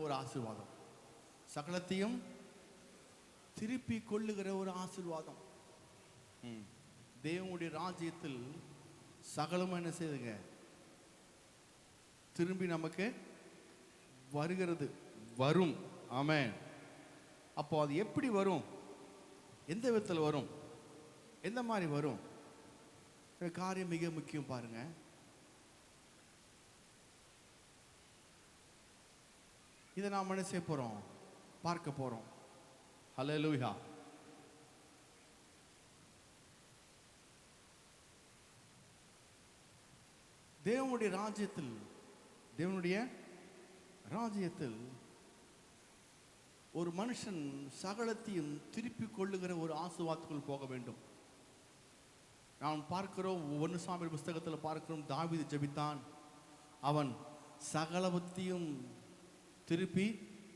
ஒரு ஆசீர்வாதம், சகலத்தையும் திருப்பி கொள்ளுகிற ஒரு ஆசீர்வாதம். தேவனுடைய ராஜ்யத்தில் சகலம் என்ன செய்யுதுங்க, திரும்பி நமக்கு வருகிறது, வரும். ஆமென். அப்போ அது எப்படி வரும், எந்த விதத்தில் வரும், எந்த மாதிரி வரும், காரியம் மிக முக்கியம். பாருங்க, இதை நாம் என்ன செய்ய போறோம், பார்க்க போறோம். ஹல்லேலூயா. தேவனுடைய ராஜ்யத்தில் ஒரு மனுஷன் சகலத்தையும் திருப்பி கொள்ளுகிற ஒரு ஆசீர்வாதத்துக்குள் போக வேண்டும். நாம் பார்க்கிறோம், 1 சாமுவேல் புஸ்தகத்தில் பார்க்கிறோம், தாவீது ஜெபித்தான், அவன் சகலத்தையும் திருப்பி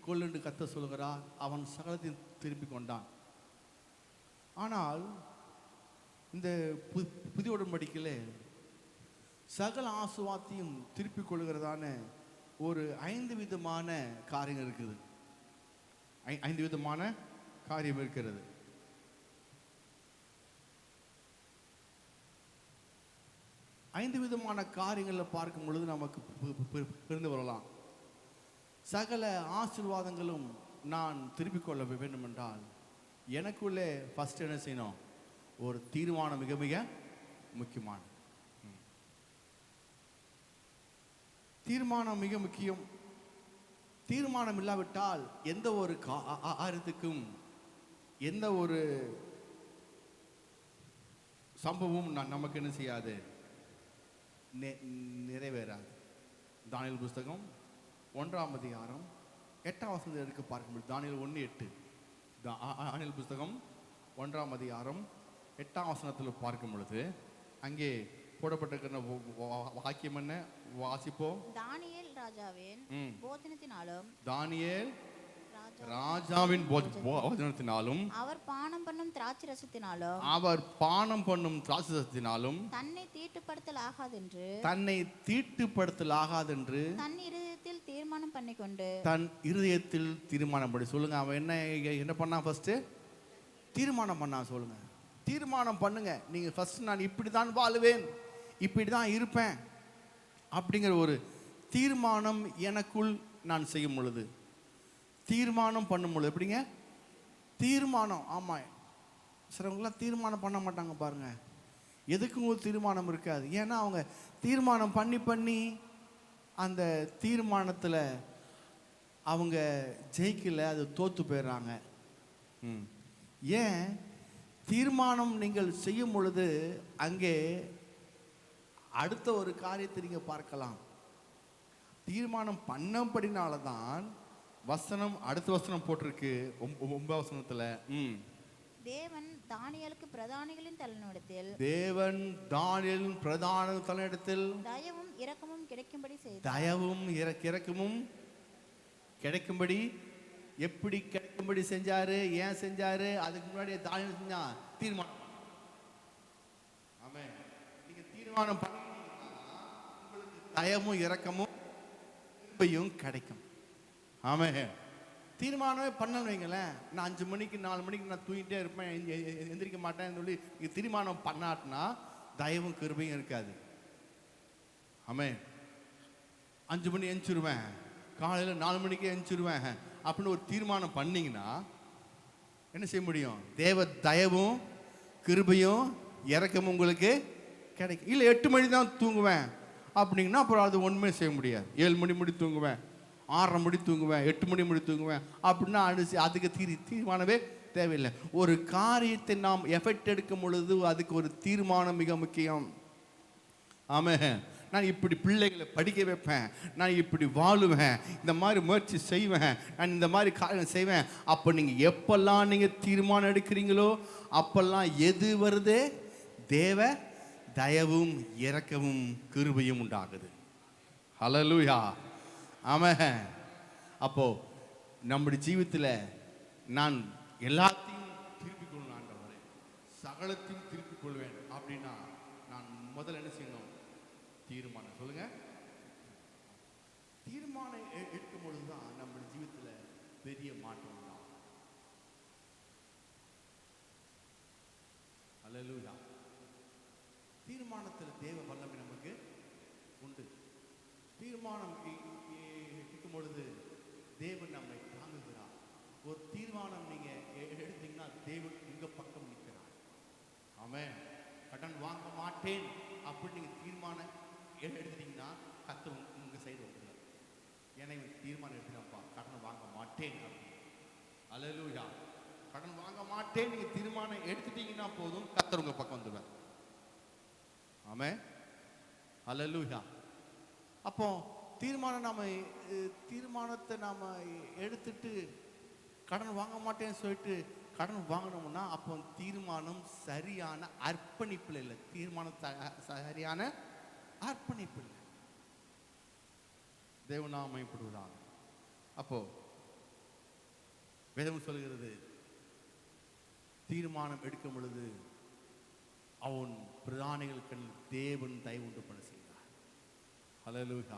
கொள்ளுண்டு கர்த்தர் சொல்கிறார், அவன் சகலத்தையும் திருப்பி கொண்டான். ஆனால் இந்த புதிய உடன்படிக்கையிலே சகல ஆசீர்வாதத்தையும் திருப்பி கொள்ளுகிறதான ஒரு 5 விதமான காரியம் இருக்குது. 5 விதமான காரியம் இருக்கிறது. ஐந்து விதமான காரியங்களை பார்க்கும் பொழுது நமக்கு புரிந்து வரலாம். சகல ஆசீர்வாதங்களும் நான் திருப்பிக் கொள்ள வேண்டும் என்றால் எனக்குள்ளே ஃபர்ஸ்ட் என்ன செய்யணும், ஒரு தீர்மானம் மிக மிக முக்கியமான தீர்மானம் மிக முக்கியம். தீர்மானம் இல்லாவிட்டால் எந்த ஒரு காரியத்துக்கும் எந்த ஒரு சம்பவமும் நமக்கு என்ன செய்யாது, நிறைவேறாது. தானியேல் புஸ்தகம் 1ஆம் அதிகாரம் 8ஆம் வசனத்தை எடுக்க பார்க்கும்போது, தானியேல் 1:8, தானியேல் புஸ்தகம் 1ஆம் அதிகாரம் 8ஆம் வசனத்தில் பார்க்கும் பொழுது அங்கே போடப்பட்டிருக்கிற வாக்கியம் என்ன, வாசிப்போம். தானியேல் ராஜாவின் போஜனத்தினாலும், தானியேல் ராஜாவின் போஜனத்தினாலும், அவர் பானம் பண்ணும் திராட்சை ரசத்தினாலும், அவர் பானம் பண்ணும் திராட்சை ரசத்தினாலும் தன்னை தீட்டுப்படுத்தல் ஆகாதென்று, தன் இருதயத்தில் தீர்மானம் பண்ணிக்கொண்டு, தன் இருதயத்தில் தீர்மானம் பண்ணி. சொல்லுங்க, அவன் என்ன பண்ணா, ஃபர்ஸ்ட் தீர்மானம் பண்ணா. சொல்லுங்க, தீர்மானம் பண்ணுங்க. நீங்க ஃபர்ஸ்ட் நான் இப்படி தான் வாழுவேன், இப்படி தான் இருப்பேன் அப்படிங்கிற ஒரு தீர்மானம் எனக்குள் நான் செய்யும் பொழுது, தீர்மானம் பண்ணும் பொழுது எப்படிங்க தீர்மானம். ஆமாம், சிலவங்களாம் தீர்மானம் பண்ண மாட்டாங்க பாருங்க, எதுக்கும் ஒரு தீர்மானம் இருக்காது. ஏன்னா அவங்க தீர்மானம் பண்ணி பண்ணி அந்த தீர்மானத்தில் அவங்க ஜெயிக்கல, அது தோத்து போயிடுறாங்க. ஏன், தீர்மானம் நீங்கள் செய்யும் பொழுது அங்கே அடுத்த ஒரு காரியத்தை நீங்கள் பார்க்கலாம். தீர்மானம் பண்ணபடினால தான் வசனம், அடுத்த வசனம் போட்டிருக்கு 9ஆம் வசனத்துல, தேவன் தானியேலுக்கு பிரதானிகளின் தலைவனிடத்தில், தயவும் இரக்கமும் கிடைக்கும்படி செய்தார். தயவும் இரக்கமும் கிடைக்கும்படி, எப்படி கிடைக்கும்படி செஞ்சாரு, ஏன் செஞ்சாரு, அதுக்கு முன்னாடி தானியேல் செஞ்சா தீர்மானம். ஆமென். நீங்க தீர்மானம் பண்ணீங்கன்னா உங்களுக்கு தயவும் இரக்கமும் கிடைக்கும். ஆமென். தீர்மானமே பண்ணணும் வைங்களேன். நான் 5 மணிக்கு 4 மணிக்கு நான் தூங்கிட்டே இருப்பேன், எந்திரிக்க மாட்டேன்னு சொல்லி தீர்மானம் பண்ணாட்டினா தயவும் கிருபையும் இருக்காது. ஆமென். 5 மணி எந்திரிச்சிருவேன், காலையில் 4 மணிக்கே எந்திரிச்சிருவேன் அப்படின்னு ஒரு தீர்மானம் பண்ணீங்கன்னா என்ன செய்ய முடியும், தேவ தயவும் கிருபையும் இரக்கமும் உங்களுக்கு கிடைக்கும். இல்லை 8 மணி தான் தூங்குவேன் அப்படிங்கன்னா அப்புறம் அது ஒன்றுமே செய்ய முடியாது. 7 மணி முடி தூங்குவேன், 6:30 மணி தூங்குவேன், 8 மணி முடி தூங்குவேன் அப்படின்னா அதுக்கு தீர்மானமே தேவையில்லை. ஒரு காரியத்தை நாம் எஃபெக்ட் எடுக்கும் பொழுது அதுக்கு ஒரு தீர்மானம் மிக முக்கியம். ஆமென். நான் இப்படி பிள்ளைகளை படிக்க வைப்பேன், நான் இப்படி வாழுவேன், இந்த மாதிரி முயற்சி செய்வேன், நான் இந்த மாதிரி காரியம் செய்வேன். அப்போ நீங்கள் எப்பெல்லாம் நீங்கள் தீர்மானம் எடுக்கிறீங்களோ அப்பெல்லாம் எது வருது, தேவ தயவும் இரக்கமும் கிருபையும் உண்டாகுது. ஹல்லேலூயா. ஆமென். அப்போ நம்முடைய ஜீவித்தில் நான் எல்லாத்தையும் திருப்பிக் கொள்ளணும் ஆண்டவரே, சகலத்தையும் திருப்பிக் கொள்வேன் அப்படின்னா நான் முதல்ல என்ன செய்யணும், தீர்மானம். சொல்லுங்க, தீர்மானம் எடுக்கும் பொழுது தான் நம்முடைய ஜீவிதத்தில் பெரிய மாற்றம் தான். அல்லேலூயா. தீர்மானத்தில் தேவ வல்லமை நமக்கு உண்டு. தீர்மானம் எடுக்கும் பொழுது தேவன் நம்மை தாங்குகிறார். ஒரு தீர்மானம் நீங்க எடுத்தீங்கன்னா தேவன் உங்க பக்கம் நிற்கிறார். ஆமென். கடன் வாங்க மாட்டேன் அப்படி நீங்க தீர்மானம் எடுத்தீங்கன்னா கர்த்தர் உங்க சைடு வந்துடுவார். ஏன்னா இவன் தீர்மானம் எடுத்துக்கப்பா கடன் வாங்க மாட்டேன் அப்படின்னு. அல்லேலூயா. கடன் வாங்க மாட்டேன் நீங்க தீர்மானம் எடுத்துட்டீங்கன்னா போதும், கர்த்தர் உங்க பக்கம் வந்துடுவார். ஆமென். அல்லேலூயா. அப்போ தீர்மானத்தை நாம எடுத்துட்டு கடன் வாங்க மாட்டேன்னு சொல்லிட்டு கடன் வாங்கணும்னா அப்போ தீர்மானம் சரியான அர்ப்பணிப்பு இல்லை. தீர்மானம் சரியான அர்ப்பணிப்பு இல்லை. தேவநாமப்படுவதாக. அப்போ வேதம் சொல்கிறது தீர்மானம் எடுக்கும் பொழுது அவன் பிரதானிகளுக்கு தேவன் தயவு உண்டு பண்ண செய்தார். அல்லேலூயா.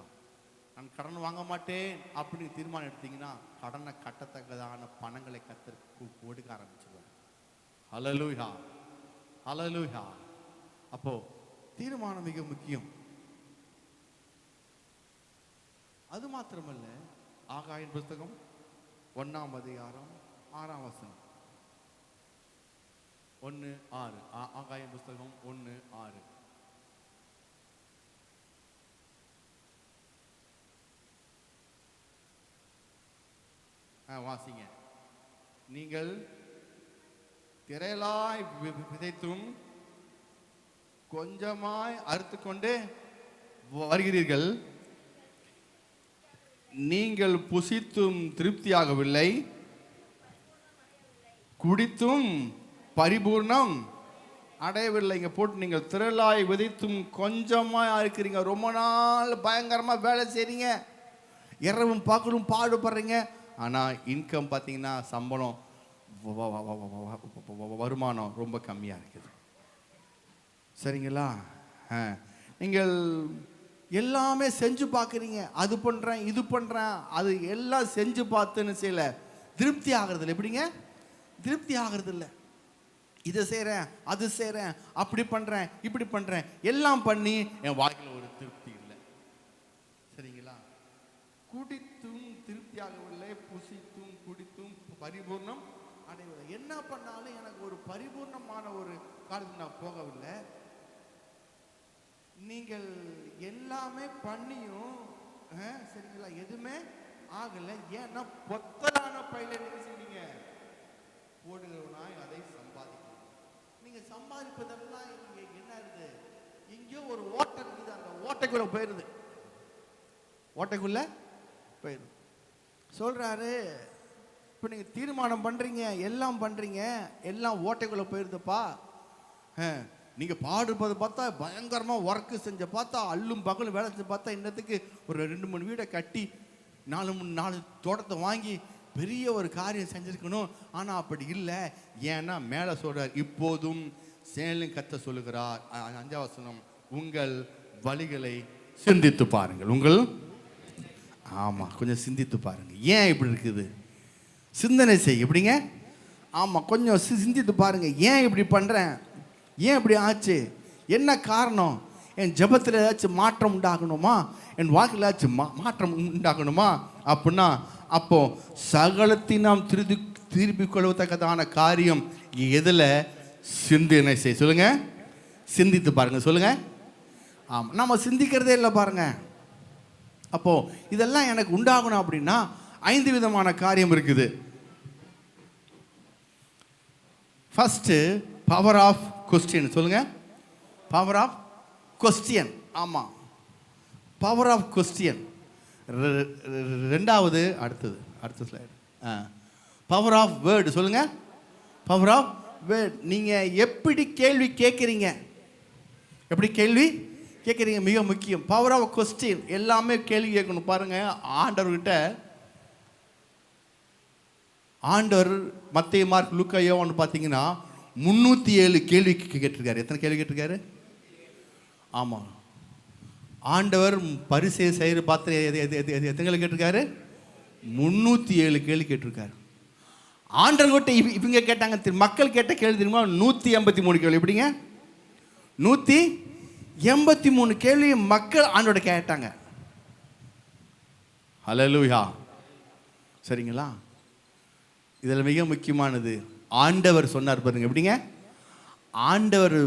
நான் கடன் வாங்க மாட்டேன் அப்படின்னு தீர்மானம் எடுத்தீங்கன்னா கடனை கட்டத்தக்கதான பணங்களை கர்த்தர் கொடுக்க ஆரம்பிச்சிருவார். அல்லேலூயா. அல்லேலூயா. அப்போ தீர்மானம் மிக முக்கியம். அது மாத்திரமல்ல, ஆகாயின் புஸ்தகம் 1ஆம் அதிகாரம் 6ஆம் வசனம் 1:6. ஆகாயின் புஸ்தகம் 1:6. வாசிங்க. நீங்கள் திரளாய் விதைத்தும் கொஞ்சமாய் அறுத்து கொண்டு வருகிறீர்கள். நீங்கள் புசித்தும் திருப்தியாகவில்லை, குடித்தும் பரிபூர்ணம் அடையவில்லை. இங்க போட்டு நீங்கள் திரளாய் விதைத்தும் கொஞ்சமாய் இருக்கிறீங்க. ரொம்ப நாள் பயங்கரமா வேலை செய்றீங்க, இரவும் பகலும் பாடுபடுறீங்க. ஆனால் இன்கம் பார்த்தீங்கன்னா சம்பளம் வருமானம் ரொம்ப கம்மியாக இருக்குது. சரிங்களா? நீங்கள் எல்லாமே செஞ்சு பார்க்குறீங்க, அது பண்ணுறேன் இது பண்ணுறேன், அது எல்லாம் செஞ்சு பார்த்துன்னு செய்யல, திருப்தி ஆகிறது இல்லை. எப்படிங்க திருப்தி ஆகிறது இல்லை? இதை செய்கிறேன் அது செய்கிறேன், அப்படி பண்ணுறேன் இப்படி பண்ணுறேன், எல்லாம் பண்ணி என் வாழ்க்கையில் ஒரு திருப்தி இல்லை. சரிங்களா? குடித்தும் திருப்தியாகவில்லை, புசித்தும் குடித்தும் பரிபூர்ணம் அடையவில்லை. என்ன பண்ணாலும் எனக்கு ஒரு பரிபூர்ணமான ஒரு காலத்துக்கு நான் போகவில்லை. நீங்கள் எல்லாமே பண்ணியும் சரிங்களா எதுவுமே ஆகலை. ஏன்னா பொத்தலான பையில என்ன செய்வீங்க? போடுகிறவனாய் அதை சம்பாதிக்கணும். நீங்க சம்பாதிப்பதெல்லாம் என்ன இருக்குது? இங்கேயோ ஒரு ஓட்டை இருக்குது, அந்த ஓட்டைக்குள்ள போயிருது. ஓட்டைக்குள்ள போயிடும். சொல்றாரு, இப்போ நீங்க தீர்மானம் பண்றீங்க, எல்லாம் பண்றீங்க, எல்லாம் ஓட்டைக்குள்ள போயிருதுப்பா. நீங்க பாடுபது பார்த்தா பயங்கரமா ஒர்க்கு செஞ்ச பார்த்தா அல்லும் பகலும் வேலை செஞ்சு பார்த்தா இன்னத்துக்கு ஒரு 2-3 வீடை கட்டி 4 தோட்டத்தை வாங்கி பெரிய ஒரு காரியம் செஞ்சிருக்கணும். ஆனா அப்படி இல்லை. ஏன்னா மேல சொல்றார், இப்போதும் சேலும் கத்த சொல்லுகிறார் 5ஆம் வசனம், உங்கள் வழிகளை சிந்தித்து பாருங்கள். உங்கள் ஆமா கொஞ்சம் சிந்தித்து பாருங்க. ஏன் இப்படி இருக்குது? சிந்தனை செய். எப்படிங்க? ஆமா கொஞ்சம் சிந்தித்து பாருங்க. ஏன் இப்படி பண்றேன்? ஏன் இப்படி ஆச்சு? என்ன காரணம்? என் ஜெபத்தில் ஏதாச்சும் மாற்றம் உண்டாகணுமா? என் வாழ்க்கையில் ஏதாச்சும் மாற்றம் உண்டாகணுமா? அப்படின்னா அப்போ சகலத்தையும் நாம் திருப்பிக் கொள்ளத்தக்கதான காரியம் எதில்? சிந்தனை செய். சொல்லுங்க, சிந்தித்து பாருங்க. சொல்லுங்க. ஆமா நம்ம சிந்திக்கிறதே இல்லை பாருங்க. அப்போ இதெல்லாம் எனக்கு உண்டாகணும் அப்படின்னா 5 விதமான காரியம் இருக்குது. First power of question. சொல்லுங்க, பவர் ஆஃப் கொஸ்டின். ஆமா, பவர் ஆஃப் கொஸ்டின். ரெண்டாவது அடுத்த ஸ்லைடு பவர் ஆஃப் வேர்டு. சொல்லுங்க, பவர் ஆஃப் வேர்ட். நீங்க எப்படி கேள்வி கேட்குறீங்க, எப்படி கேள்வி கேட்குறீங்க மிக முக்கியம். Power of question. எல்லாமே கேள்வி கேட்கணும். பாருங்க, ஆண்டவர்கிட்ட ஆண்டவர் மத்தேயு, மார்க், லூக்கா, யோவான் பார்த்தீங்கன்னா 307 கேள்வி கேட்டிருக்காரு. எத்தனை கேள்வி கேட்டிருக்காரு? ஆமாம், ஆண்டவர் பரிசேயர் செய்கிற பார்த்து எத்தனை கேள்வி கேட்டிருக்காரு? 307 கேள்வி கேட்டிருக்காரு. ஆண்டவர்கிட்ட இவங்க கேட்டாங்க, மக்கள் கேட்ட கேள்வி தெரியுமா? 183 கேள்வி. எப்படிங்க? 183 கேள்வி மக்கள் ஆண்டோட கேட்டாங்க. ஹல்லேலூயா. சரிங்களா? இதில் மிக முக்கியமானது ஆண்டவர் சொன்னார் பாருங்க. எப்படிங்க? ஆண்டவர்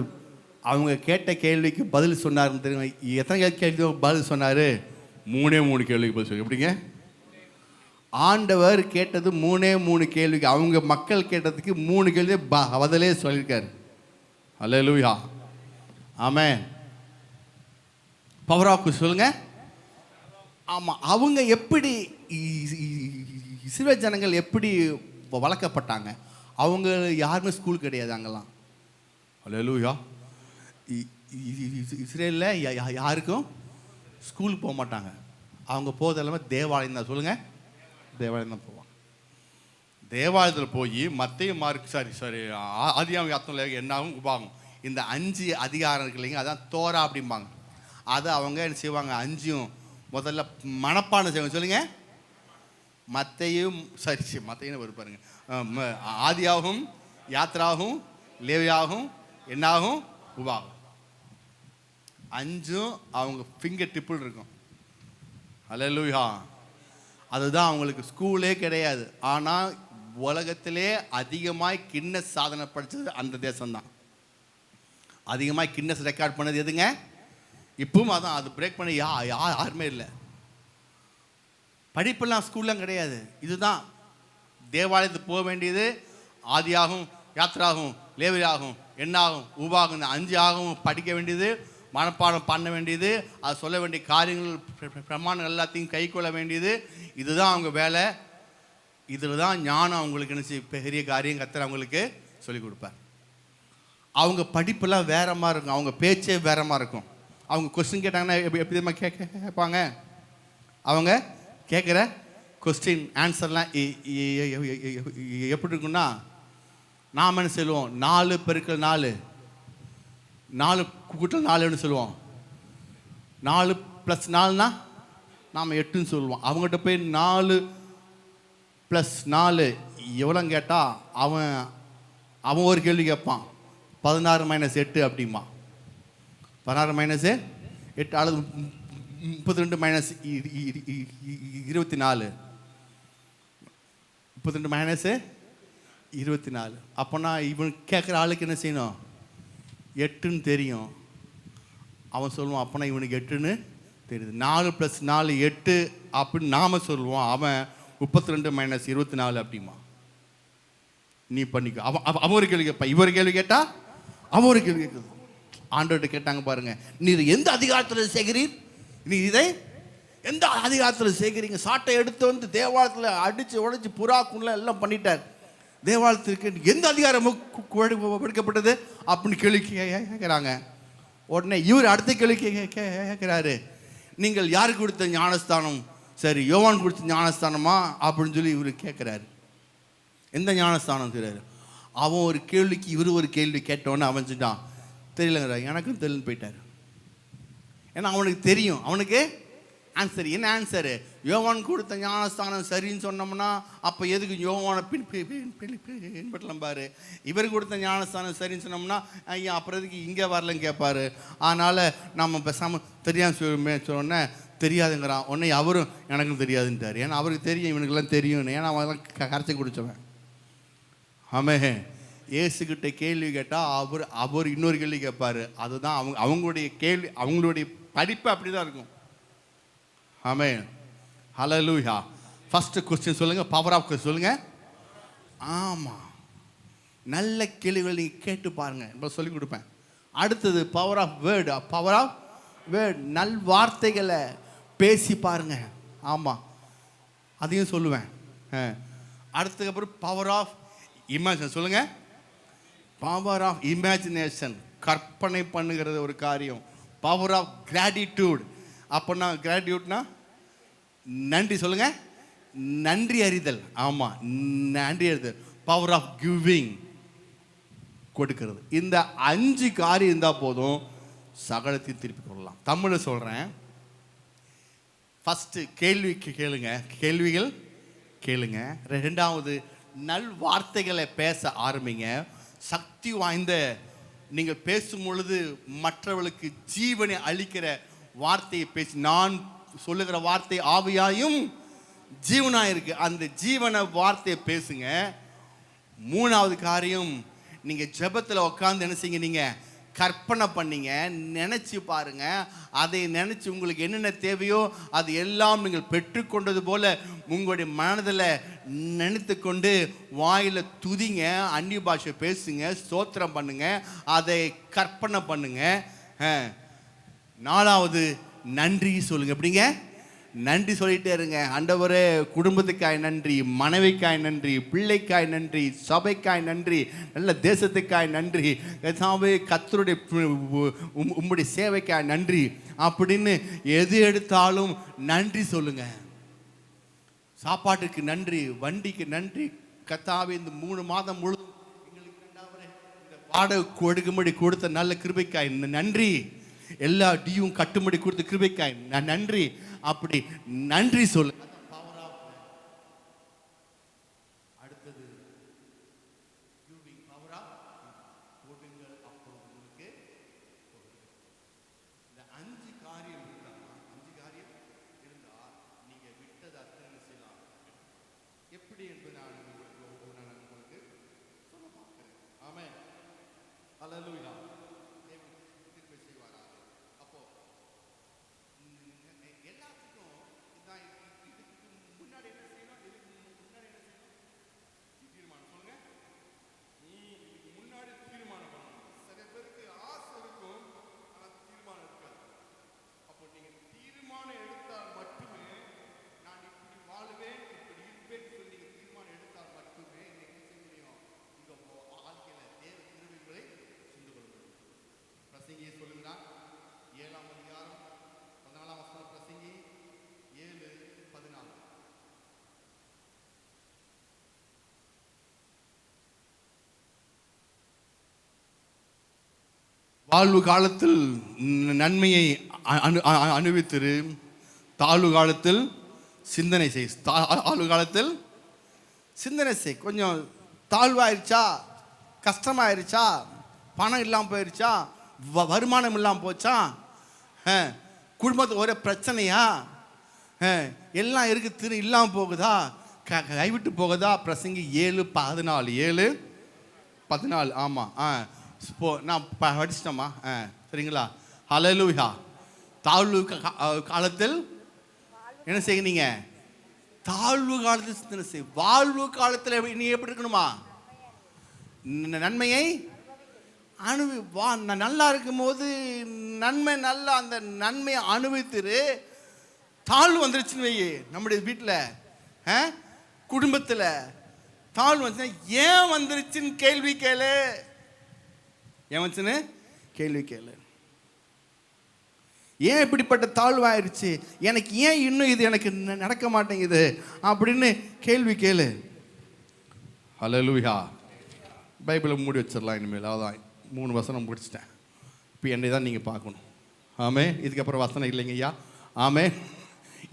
அவங்க கேட்ட கேள்விக்கு பதில் சொன்னார் தெரியுமா? எத்தனை கேள்வி பதில் சொன்னார்? 3 கேள்விக்கு பதில் சொன்னார். எப்படிங்க? ஆண்டவர் கேட்டது 3 கேள்விக்கு, அவங்க மக்கள் கேட்டதுக்கு 3 கேள்வி பதிலே சொல்லியிருக்காரு. ஹல்லேலூயா. ஆமென். பவர் ஆஃப் சொல்லுங்க. ஆமாம், அவங்க எப்படி இஸ்ரவேல் ஜனங்கள் எப்படி வளர்க்கப்பட்டாங்க? அவங்க யாருமே ஸ்கூல் கிடையாது அங்கெல்லாம். ஹல்லேலூயா. இஸ்ரேலில் யாருக்கும் ஸ்கூலுக்கு போக மாட்டாங்க. அவங்க போதெல்லாமே தேவாலயம் தான். சொல்லுங்கள், தேவாலயம் தான் போவாங்க. தேவாலயத்தில் போய் மத்தேயு மார்க் ஆதியாகமம் யாத்திரை என்னாகும் உபாகம் இந்த 5 அதிகாரம் இருக்கு இல்லைங்க, அதான் தோரா அப்படிம்பாங்க. அதை அவங்க என்ன செய்வாங்க? 5 முதல்ல மனப்பாடம் செய்வாங்க. சொல்லுங்க. மத்தேயும் மத்தேயுன்னு வரும் பாருங்க. ஆதியாகும், யாத்ராகும், லேவியாகும், என்னாகும், உபாகம் 5 அவங்க ஃபிங்கர் டிப்பில் இருக்கும். ஹல்லேலூயா. அதுதான் அவங்களுக்கு ஸ்கூலே கிடையாது. ஆனால் உலகத்திலே அதிகமாய் கின்னஸ் சாதனை படித்தது அந்த தேசம்தான். அதிகமாக கின்னஸ் ரெக்கார்ட் பண்ணது எதுங்க? இப்பவும் அதான். அது பிரேக் பண்ண யாருமே இல்லை. படிப்பெல்லாம் ஸ்கூல்லாம் கிடையாது. இதுதான் தேவாலயத்துக்கு போக வேண்டியது. ஆதியாகும், யாத்ராகும், லேவியாகும், என்னாகும், உபாகும், இந்த 5 ஆகும் படிக்க வேண்டியது, மனப்பாடம் பண்ண வேண்டியது, அது சொல்ல வேண்டிய காரியங்கள் பிரமாணம் எல்லாத்தையும் கை கொள்ள வேண்டியது. இதுதான் அவங்க வேலை. இதில் தான் ஞானம் அவங்களுக்கு என்ன பெரிய காரியம் கர்த்தர் அவங்களுக்கு சொல்லிக் கொடுப்பார். அவங்க படிப்பெல்லாம் வேற மாதிரி இருக்கும், அவங்க பேச்சே வேற மாதிரி இருக்கும். அவங்க கொஸ்டின் கேட்டாங்கன்னா எப்படி கேட்பாங்க? அவங்க கேட்குற கொஸ்டின் ஆன்சர்லாம் எப்படி இருக்குன்னா, நாம் என்ன சொல்லுவோம்? 4 பெருக்கல் 4, 4 கூட்டல் 4ன்னு சொல்லுவோம். 4 + 4னா நாம் 8ன்னு சொல்லுவோம். அவங்ககிட்ட போய் 4 + 4 எவ்வளோன்னு கேட்டால் அவன் ஒரு கேள்வி கேட்பான். 16 - 8 அப்படிமா. 16 - 8 அல்லது 32 - 24. 32 - 24. அப்போனா இவன் கேட்குற ஆளுக்கு என்ன செய்யணும்? 8ன்னு தெரியும். அவன் சொல்லுவான், அப்போனா இவனுக்கு 8ன்னு தெரியுது. 4 + 4 8 அப்படின்னு நாம் சொல்லுவோம். அவன் 32 - 24 அப்படிமா. நீ பண்ணிக்கோ. அவன் ஒரு கேள்வி கேட்பான், இவர் கேள்வி கேட்டா அவன் ஒரு கேள்வி கேட்குது. ஆண்டவர்கிட்ட கேட்டாங்க பாருங்க, நீர் எந்த அதிகாரத்தில் செய்கிறீர்? நீ இதை எந்த அதிகாரத்தில் செய்கிறீங்க? சாட்டை எடுத்து வந்து தேவாலயத்தில் அடித்து உடைச்சி புறாக்குள்ள எல்லாம் பண்ணிட்டார். தேவாலயத்திற்கு எந்த அதிகாரம் கொடுக்கப்பட்டது அப்படின்னு கேள்வி கேட்குறாங்க. உடனே இவர் அடுத்த கேள்வி கேட்குறாரு, நீங்கள் யாருக்கு கொடுத்த ஞானஸ்தானம்? சரி, யோவான் கொடுத்த ஞானஸ்தானமா அப்படின்னு சொல்லி இவர் கேட்குறாரு. எந்த ஞானஸ்தானம் செய்கிறாரு? அவன் ஒரு கேள்விக்கு இவர் ஒரு கேள்வி கேட்டோன்னு அவன் சொல்லிட்டான், தெரியலங்கிறா, எனக்கும் தெரியலன்னு போயிட்டார். ஏன்னா அவனுக்கு தெரியும். அவனுக்கு ஆன்சர் என்ன? ஆன்சரு யோவான் கொடுத்த ஞானஸ்தானம் சரின்னு சொன்னோம்னா அப்போ எதுக்கு யோவானை பின்பற்றலாம் பாரு. இவர் கொடுத்த ஞானஸ்தானம் சரின்னு சொன்னோம்னா ஐயா அப்புறம் எதுக்கு இங்கே வரலன்னு கேட்பாரு. அதனால் நம்ம பேசாமல் தெரியாமல் சொன்னோன்னே தெரியாதுங்கிறான். உடனே அவரும் எனக்கும் தெரியாதுன்ட்டார். ஏன்னா அவருக்கு தெரியும், இவனுக்கெல்லாம் தெரியும்னு. ஏன்னா அவன் கரைச்சி குடித்தவன். ஆமே. இயேசுக்கிட்ட கேள்வி கேட்டால் அவர் இன்னொரு கேள்வி கேட்பார். அதுதான் அவங்களுடைய கேள்வி, அவங்களுடைய படிப்பு அப்படி தான் இருக்கும். ஆமே. ஹல்லேலூயா. ஃபர்ஸ்ட் கொஸ்டின் சொல்லுங்க, பவர் ஆஃப் கொஸ்டின் சொல்லுங்க. ஆமாம், நல்ல கேள்விகள் நீங்கள் கேட்டு பாருங்க, இப்போ சொல்லிக் கொடுப்பேன். அடுத்தது power of word. Power of word, நல் வார்த்தைகளை பேசி பாருங்க. ஆமாம், அதையும் சொல்லுவேன். அடுத்ததுக்கப்புறம் பவர் ஆஃப் இமேஜினேஷன் சொல்லுங்க. பவர் ஆஃப் இமேஜினேஷன், கற்பனை பண்ணுகிறது ஒரு காரியம். Power of gratitude. அப்போனா கிராட்டிடியூட்னா நன்றி சொல்லுங்க, நன்றி அறிதல். ஆமாம், நன்றி அறிதல். பவர் ஆஃப் கிவிங், கொடுக்கிறது. இந்த 5 காரியம் இருந்தால் போதும், சகலத்தையும் திருப்பி கொள்ளலாம். தமிழில் சொல்கிறேன். ஃபஸ்ட்டு கேள்வி கேளுங்க. கேள்விகள் கேளுங்க. ரெண்டாவது, நல் வார்த்தைகளை பேச ஆரம்பிங்க. சக்தி வாய்ந்த நீங்கள் பேசும் பொழுது மற்றவர்களுக்கு ஜீவனை அளிக்கிற வார்த்தையை பேசி, நான் சொல்லுகிற வார்த்தை ஆவியாயும் ஜீவனாக இருக்கு, அந்த ஜீவன வார்த்தையை பேசுங்க. மூணாவது காரியம், நீங்கள் ஜெபத்தில் உட்காந்து என்ன செய்யுங்க, நீங்கள் கற்பனை பண்ணீங்க, நினச்சி பாருங்க. அதை நினச்சி உங்களுக்கு என்னென்ன தேவையோ அது எல்லாம் நீங்கள் பெற்றுக்கொண்டது போல உங்களுடைய மனதில் நினைத்து கொண்டு வாயில் துதிங்க, அந்நிய பாஷை பேசுங்க, ஸ்தோத்திரம் பண்ணுங்க, அதை கற்பனை பண்ணுங்க. நாலாவது, நன்றி சொல்லுங்க. எப்படிங்க? நன்றி சொல்லிட்டே இருங்க. ஆண்டவரே, குடும்பத்துக்காய் நன்றி, மனைவிக்காய் நன்றி, பிள்ளைக்காய் நன்றி, சபைக்காய் நன்றி, நல்ல தேசத்துக்காய் நன்றி, கர்த்தருடைய உம்முடைய சேவைக்காய் நன்றி அப்படின்னு எது எடுத்தாலும் நன்றி சொல்லுங்க. சாப்பாட்டுக்கு நன்றி, வண்டிக்கு நன்றி. கர்த்தாவே, இந்த 3 மாதம் முழுதும் எங்களுக்கு இந்த வாடகை கொடுக்கும்படி கொடுத்த நல்ல கிருபைக்காய் நன்றி, எல்லா டியும் கட்டும்படி கொடுத்த கிருபைக்காய் நன்றி. அப்படி நன்றி சொல்லு. அடுத்தது, இந்த 5 காரியம் இருந்தா நீங்க விட்டது அத்தனை செய்யலாம். எப்படி என்று நான் உங்களுக்கு சொல்ல பார்க்கிறேன். ஆமென். ஹல்லேலூயா. பிரசங்கி சொல்லுகிறார் 7ஆம் அதிகாரம் 14ஆம் வசனம். பிரசங்கி 7:14. வாழ்வு காலத்தில் நன்மையை அனுபவித்திரு, தாழ்வு காலத்தில் சிந்தனை செய். தாழ்வு காலத்தில் சிந்தனை செய். கொஞ்சம் தாழ்வாயிருச்சா, கஷ்டமாயிருச்சா, பணம் இல்லாமல் போயிருச்சா, வருமானம் இல்லாமல் போச்சா, குடும்பத்துக்கு ஒரே பிரச்சனையா, எல்லாம் இருக்கு இல்லாமல் போகுதா, கைவிட்டு போகுதா. பிரசங்கி 7:14. 7:14. ஆமாம். நான் படிச்சிட்டோமா? சரிங்களா? ஹல்லேலூயா. தாழ்வு காலத்தில் என்ன செய்யுங்க? தாழ்வு காலத்தில் சிந்தனை செய். வாழ்வு காலத்தில் நீ எப்படி இருக்கணுமா? நன்மையை நல்லா இருக்கும்போது நன்மை, நல்லா அந்த நன்மையை அனுபவித்துரு. தாழ்வு வந்துருச்சுன்னு வையே, நம்முடைய வீட்டில் குடும்பத்தில் தாழ்வு வந்துச்சுன்னா ஏன் வந்துருச்சுன்னு கேள்வி கேளு. ஏன் வந்துச்சுன்னு கேள்வி கேளு. ஏன் இப்படிப்பட்ட தாழ்வாயிருச்சு, எனக்கு ஏன் இன்னும் இது எனக்கு நடக்க மாட்டேங்குது அப்படின்னு கேள்வி கேளு. ஹல்லேலூயா. பைபிளை மூடி வச்சிடலாம் இனிமேல். அதான் 3 வசனம் முடிச்சிட்டேன். இப்போ என்னை தான் நீங்கள் பார்க்கணும். ஆமே. இதுக்கப்புறம் வசனம் இல்லைங்க ஐயா. ஆமே.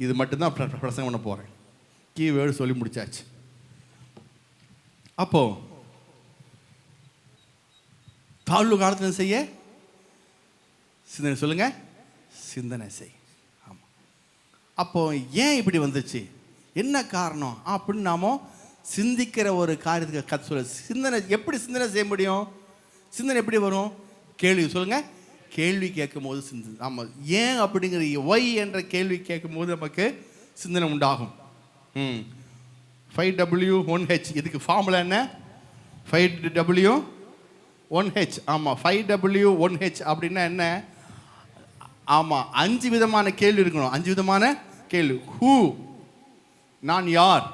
இது மட்டும்தான் பிரசங்கம் பண்ண போகிறேன். கீவேர்டு சொல்லி முடிச்சாச்சு. அப்போ தாழ்வு காலத்தில் செய்ய சிந்தனை சொல்லுங்க. சிந்தனை செய். ஆமாம். அப்போ ஏன் இப்படி வந்துச்சு, என்ன காரணம் அப்படின்னு நாம சிந்திக்கிற ஒரு காரியத்துக்கு கற்று சொல்ல. சிந்தனை எப்படி சிந்தனை செய்ய முடியும்? சிந்தனை எப்படி வரும்? கேள்வி சொல்லுங்க. கேள்வி கேட்கும் போது சிந்தனை. ஆமாம். ஏன் அப்படிங்கிற ஒய் என்ற கேள்வி கேட்கும் போது நமக்கு சிந்தனை உண்டாகும். 5W1H. இதுக்கு ஃபார்முலா என்ன? 5W1H. ஆமாம். 5W1H அப்படின்னா என்ன? ஆமாம், 5 விதமான கேள்வி இருக்கணும். 5 விதமான கேள்வி. ஹூ, நான் யார்,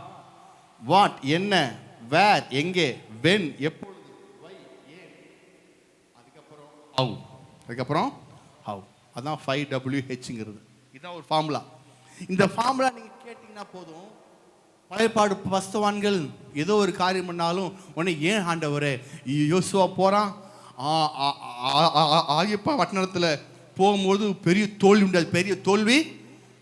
வாட் என்ன, வேர் எங்கே, வென் எப்பொழுது, வை ஏன், அதுக்கப்புறம் ஹவ். அதான் 5WHங்கிறது. இதுதான் ஒரு ஃபார்முலா. இந்த ஃபார்முலா நீங்கள் கேட்டிங்கன்னா போதும். பழையப்பாடு பஸ்தவான்கள் ஏதோ ஒரு காரியம் பண்ணாலும் உடனே ஏன் ஆண்டவரே, யோசுவா போகிறான், ஆகியப்பா வட்டணத்தில் போகும்போது பெரிய தோல்வி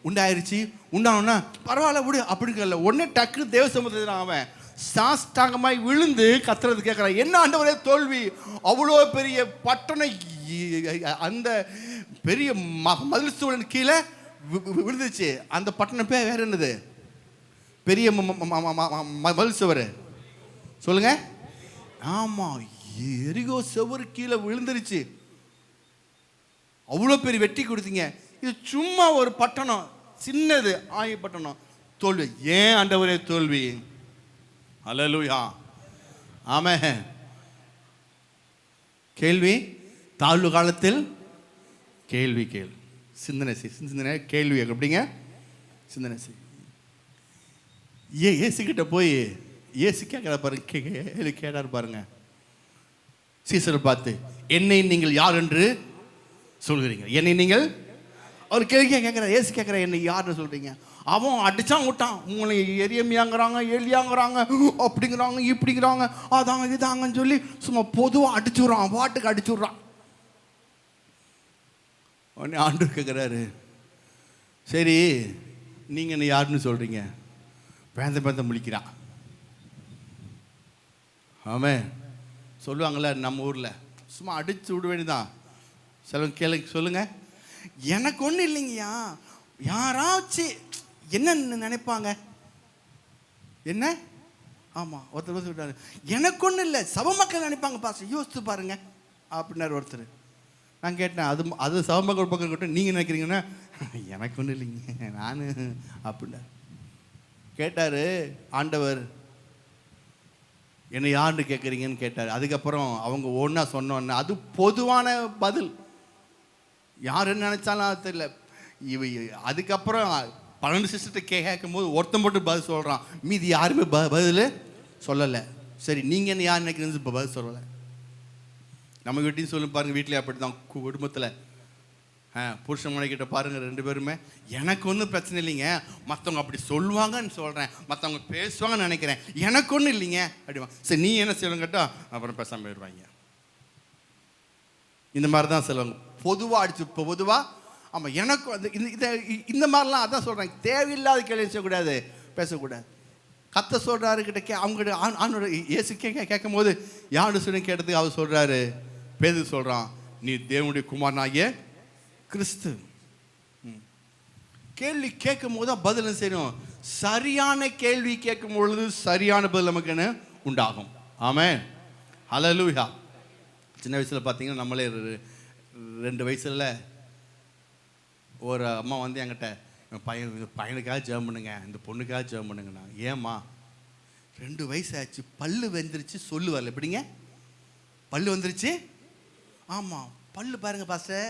உண்டாயிருச்சு. உண்டானா பரவாயில்ல விடு அப்படின்னு உடனே டக்கு தேவ சமுத்திரத்தில் அவன் சாஷ்டாங்கமாய் விழுந்து கத்துறது கேட்குறான். என்ன ஆண்டவரே தோல்வி? அவ்வளோ பெரிய பட்டணம் அந்த பெரிய மதில் சூழல் கீழே விழுந்துச்சு. அந்த பட்டணம் பேர் வேற என்னது? பெரிய மதில் சுவர் சொல்லுங்க. ஆமாம், எரிகோ சுவர் கீழே விழுந்துருச்சு. அவ்வளோ பெரிய வெற்றி கொடுத்தீங்க. இது சும்மா ஒரு பட்டணம், சின்னது ஆய பட்டணம், தோல்வி. ஏன் ஆண்டவரே தோல்வி? அல்லேலூயா, ஆமென். கேள்வி தாழ்வு காலத்தில் கேள்வி கேள். சிந்தனை செய், சிந்தனை கேள்வி எப்படிங்க? சிந்தனை செய். ஏசுக்கிட்ட போய் ஏசு கேட்குற பாருங்க, கேட்டார் பாருங்க சீசரை பார்த்து, என்னை நீங்கள் யார் என்று சொல்கிறீங்க? என்னை நீங்கள், அவர் கேள்வி கேட்குறார். ஏசு கேட்குற, என்னை யாருன்னு சொல்கிறீங்க? அவன் அடிச்சான் விட்டான். உங்களை எரியமியாங்கிறாங்க, எலியாங்கிறாங்க, அப்படிங்கிறாங்க, இப்படிங்கிறாங்க, அதாங்க இதாங்கன்னு சொல்லி சும்மா பொதுவாக அடிச்சு விட்றான், பாட்டுக்கு அடிச்சு விட்றான். உடனே ஆண்டவர் கேட்குறாரு, சரி நீங்கள் என்ன யாருன்னு சொல்கிறீங்க? பேந்த முழிக்கிறான். ஆமாம், சொல்லுவாங்கள்ல நம்ம ஊரில், சும்மா அடிச்சு விட வேண்டியதான். சிலவங்க கேள்வி சொல்லுங்க, எனக்கு ஒன்றும் இல்லைங்கய்யா, யாராச்சும் என்ன நினைப்பாங்க? என்ன? ஆமாம், ஒருத்தர் சொல்லிட்டாரு, எனக்கு ஒன்றும் இல்லை, சபை மக்கள் நினைப்பாங்க பாஸ்டர், யோசித்து பாருங்க அப்படின்னாரு ஒருத்தர். நான் கேட்டேன், அது சபை மக்கள் பக்கம் இருக்கட்டும், நீங்கள் நினைக்கிறீங்கன்னா, எனக்கு ஒன்றும் இல்லைங்க நான் அப்படின்னாரு. கேட்டார் ஆண்டவர், என்னை யாருன்னு கேட்குறீங்கன்னு கேட்டார். அதுக்கப்புறம் அவங்க ஒன்றா சொன்னோன்னு, அது பொதுவான பதில், யாருன்னு நினச்சாலும் அது தெரியல. அதுக்கப்புறம் 12 சிஸ்டர்கிட்ட கேட்கும் போது ஒருத்தன் மட்டும் பதில் சொல்கிறான், மீதி யாருமே பதில் சொல்லலை. சரி நீங்கள் என்ன யார் நினைக்கிறீங்க? இப்போ பதில் சொல்லலை. நம்ம வீட்டையும் சொல்லி பாருங்கள், வீட்டிலே அப்படி தான், குடும்பத்தில் புருஷன் மனைக்கிட்ட பாருங்கள், 2 பேருமே எனக்கு ஒன்றும் பிரச்சனை இல்லைங்க, மற்றவங்க அப்படி சொல்லுவாங்கன்னு சொல்கிறேன், மற்றவங்க பேசுவாங்கன்னு நினைக்கிறேன், எனக்கு ஒன்றும் இல்லைங்க அப்படிமா. சரி நீ என்ன செய்யணும் கேட்டால் அப்புறம் பேசாமல் போயிடுவாங்க. இந்த மாதிரி தான் சொல்லுவாங்க, பொதுவாக அடிச்சு. இப்போ பொதுவாக ஆமாம், எனக்கு அந்த இந்த மாதிரிலாம் அதான் சொல்கிறேன், தேவையில்லாத கேள்வி செய்யக்கூடாது, பேசக்கூடாது. கத்த சொல்கிறாரு கிட்ட அவங்ககிட்ட ஆண்டோட இயேசு கேட்கும் போது யாரு சொல்லி கேட்டதுக்கு அவர் சொல்கிறாரு, பேது சொல்கிறான், நீ தேவனுடைய குமாரனாகிய கிறிஸ்து. கேள்வி கேட்கும் போது தான் பதில் செய்யணும். சரியான கேள்வி கேட்கும் பொழுது சரியான பதில் நமக்கு உண்டாகும். ஆமென், ஹல்லேலூயா. சின்ன வயசில் பார்த்தீங்கன்னா, நம்மளே 2 வயசுல ஒரு அம்மா வந்து என்கிட்ட, பையனுக்காக ஜெபம் பண்ணுங்க, இந்த பொண்ணுக்காக ஜெபம் பண்ணுங்கண்ணா. ஏம்மா? 2 வயசு ஆச்சு, பல்லு வந்துருச்சு, சொல்லு வரல. எப்படிங்க பல்லு வந்துருச்சு? ஆமாம், பல்லு பாருங்க பாஸ்டர்,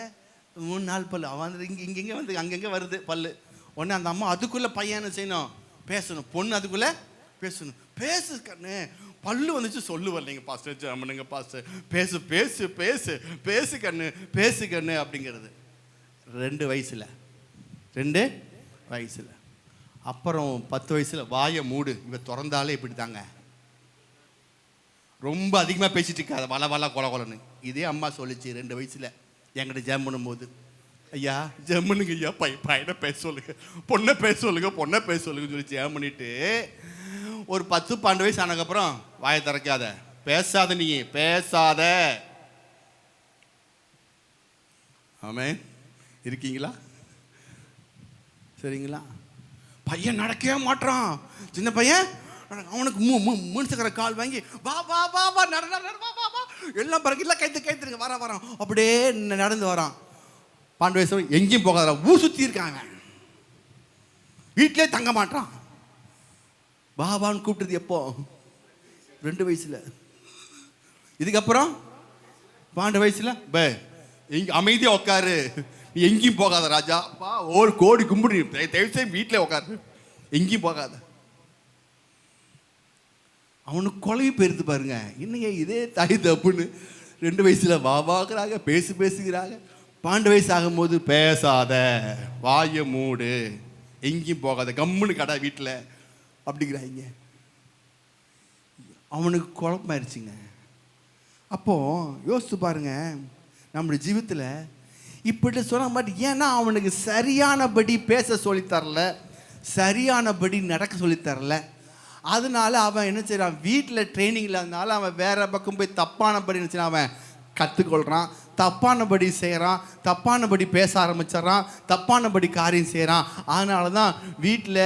3-4 பல்லு. அவன் வந்து இங்கே வந்து அங்கங்கே வருது பல்லு. உடனே அந்த அம்மா அதுக்குள்ளே பையனை செய்யணும், பேசணும். பொண்ணு அதுக்குள்ளே பேசணும். பேசு கண்ணு, பல்லு வந்துச்சு, சொல்லு வரலைங்க பாஸ்டர், ஜெபம் பண்ணுங்க பாஸ்டர், பேசு பேசு பேசு பேசு கண்ணு, பேசு கண்ணு அப்படிங்கிறது 2 வயசில். 2 வயசில். அப்புறம் 10 வயசில் வாயை மூடு, இவ திறந்தாலே இப்படி தாங்க, ரொம்ப அதிகமாக பேசிட்டு இருக்காது, வள வள கொல கொலன்னு. இதே அம்மா சொல்லிச்சு 2 வயசில் என்கிட்ட ஜெபம் பண்ணும்போது, ஐயா ஜெபம் பண்ணுங்க ஐயா, பையனை பேச சொல்லுங்க, பொண்ணை பேச சொல்லுங்க, பொண்ணை பேச சொல்லுங்கன்னு சொல்லி ஜெபம் பண்ணிட்டு ஒரு 10-12 வயசு ஆனதுக்கப்புறம் வாயை திறக்காத, பேசாத, நீ பேசாத. ஆமென், இருக்கீங்களா? சரிங்களா? பையன் நடக்கவே மாட்டான், சின்ன பையன். அவனுக்கு மூணுசக்கர கால் வாங்கி வா வா வா வா நட வா வா வா எல்லாம் பிறகு இல்லை கைத்துருங்க, வரான் அப்படியே நடந்து வரான். 12 வயசு எங்கேயும் போகாத, ஊர் சுற்றி இருக்காங்க, வீட்டிலே தங்க மாட்டான். பாபான்னு கூப்பிட்டது எப்போ? 2 வயசுல. இதுக்கப்புறம் 12 வயசுல இங்கே அமைதியாக உட்காரு, நீ எங்கேயும் போகாத ராஜா, பா ஒரு கோடி கும்பிடு, தயவுசெய்து வீட்டில் உட்காரு, எங்கேயும் போகாத. அவனுக்கு குழவி போயிருது பாருங்க. இன்னைக்கு இதே தாய் தப்புன்னு 2 வயசுல வாவாக்குறாங்க, பேசுகிறாங்க. 12 வயசு ஆகும்போது பேசாத, வாயை மூடு, எங்கேயும் போகாத, கம்முன்னு கடை வீட்டில் அப்படிங்கிறாங்க. அவனுக்கு குழப்பமாயிருச்சுங்க. அப்போ யோசித்து பாருங்க, நம்முடைய ஜீவிதத்தில் இப்படி சொல்ல மாட்டேன். ஏன்னா அவனுக்கு சரியானபடி பேச சொல்லித்தரல, சரியானபடி நடக்க சொல்லித் தரல. அதனால அவன் என்ன செய்கிறான், வீட்டில் ட்ரைனிங்கில் இருந்தாலும் அவன் வேற பக்கம் போய் தப்பானபடி என்ன செய்யறான், அவன் கற்றுக்கொள்கிறான், தப்பானபடி செய்கிறான், தப்பானபடி பேச ஆரம்பிச்சிட்றான், தப்பானபடி காரியம் செய்கிறான். அதனால தான் வீட்டில்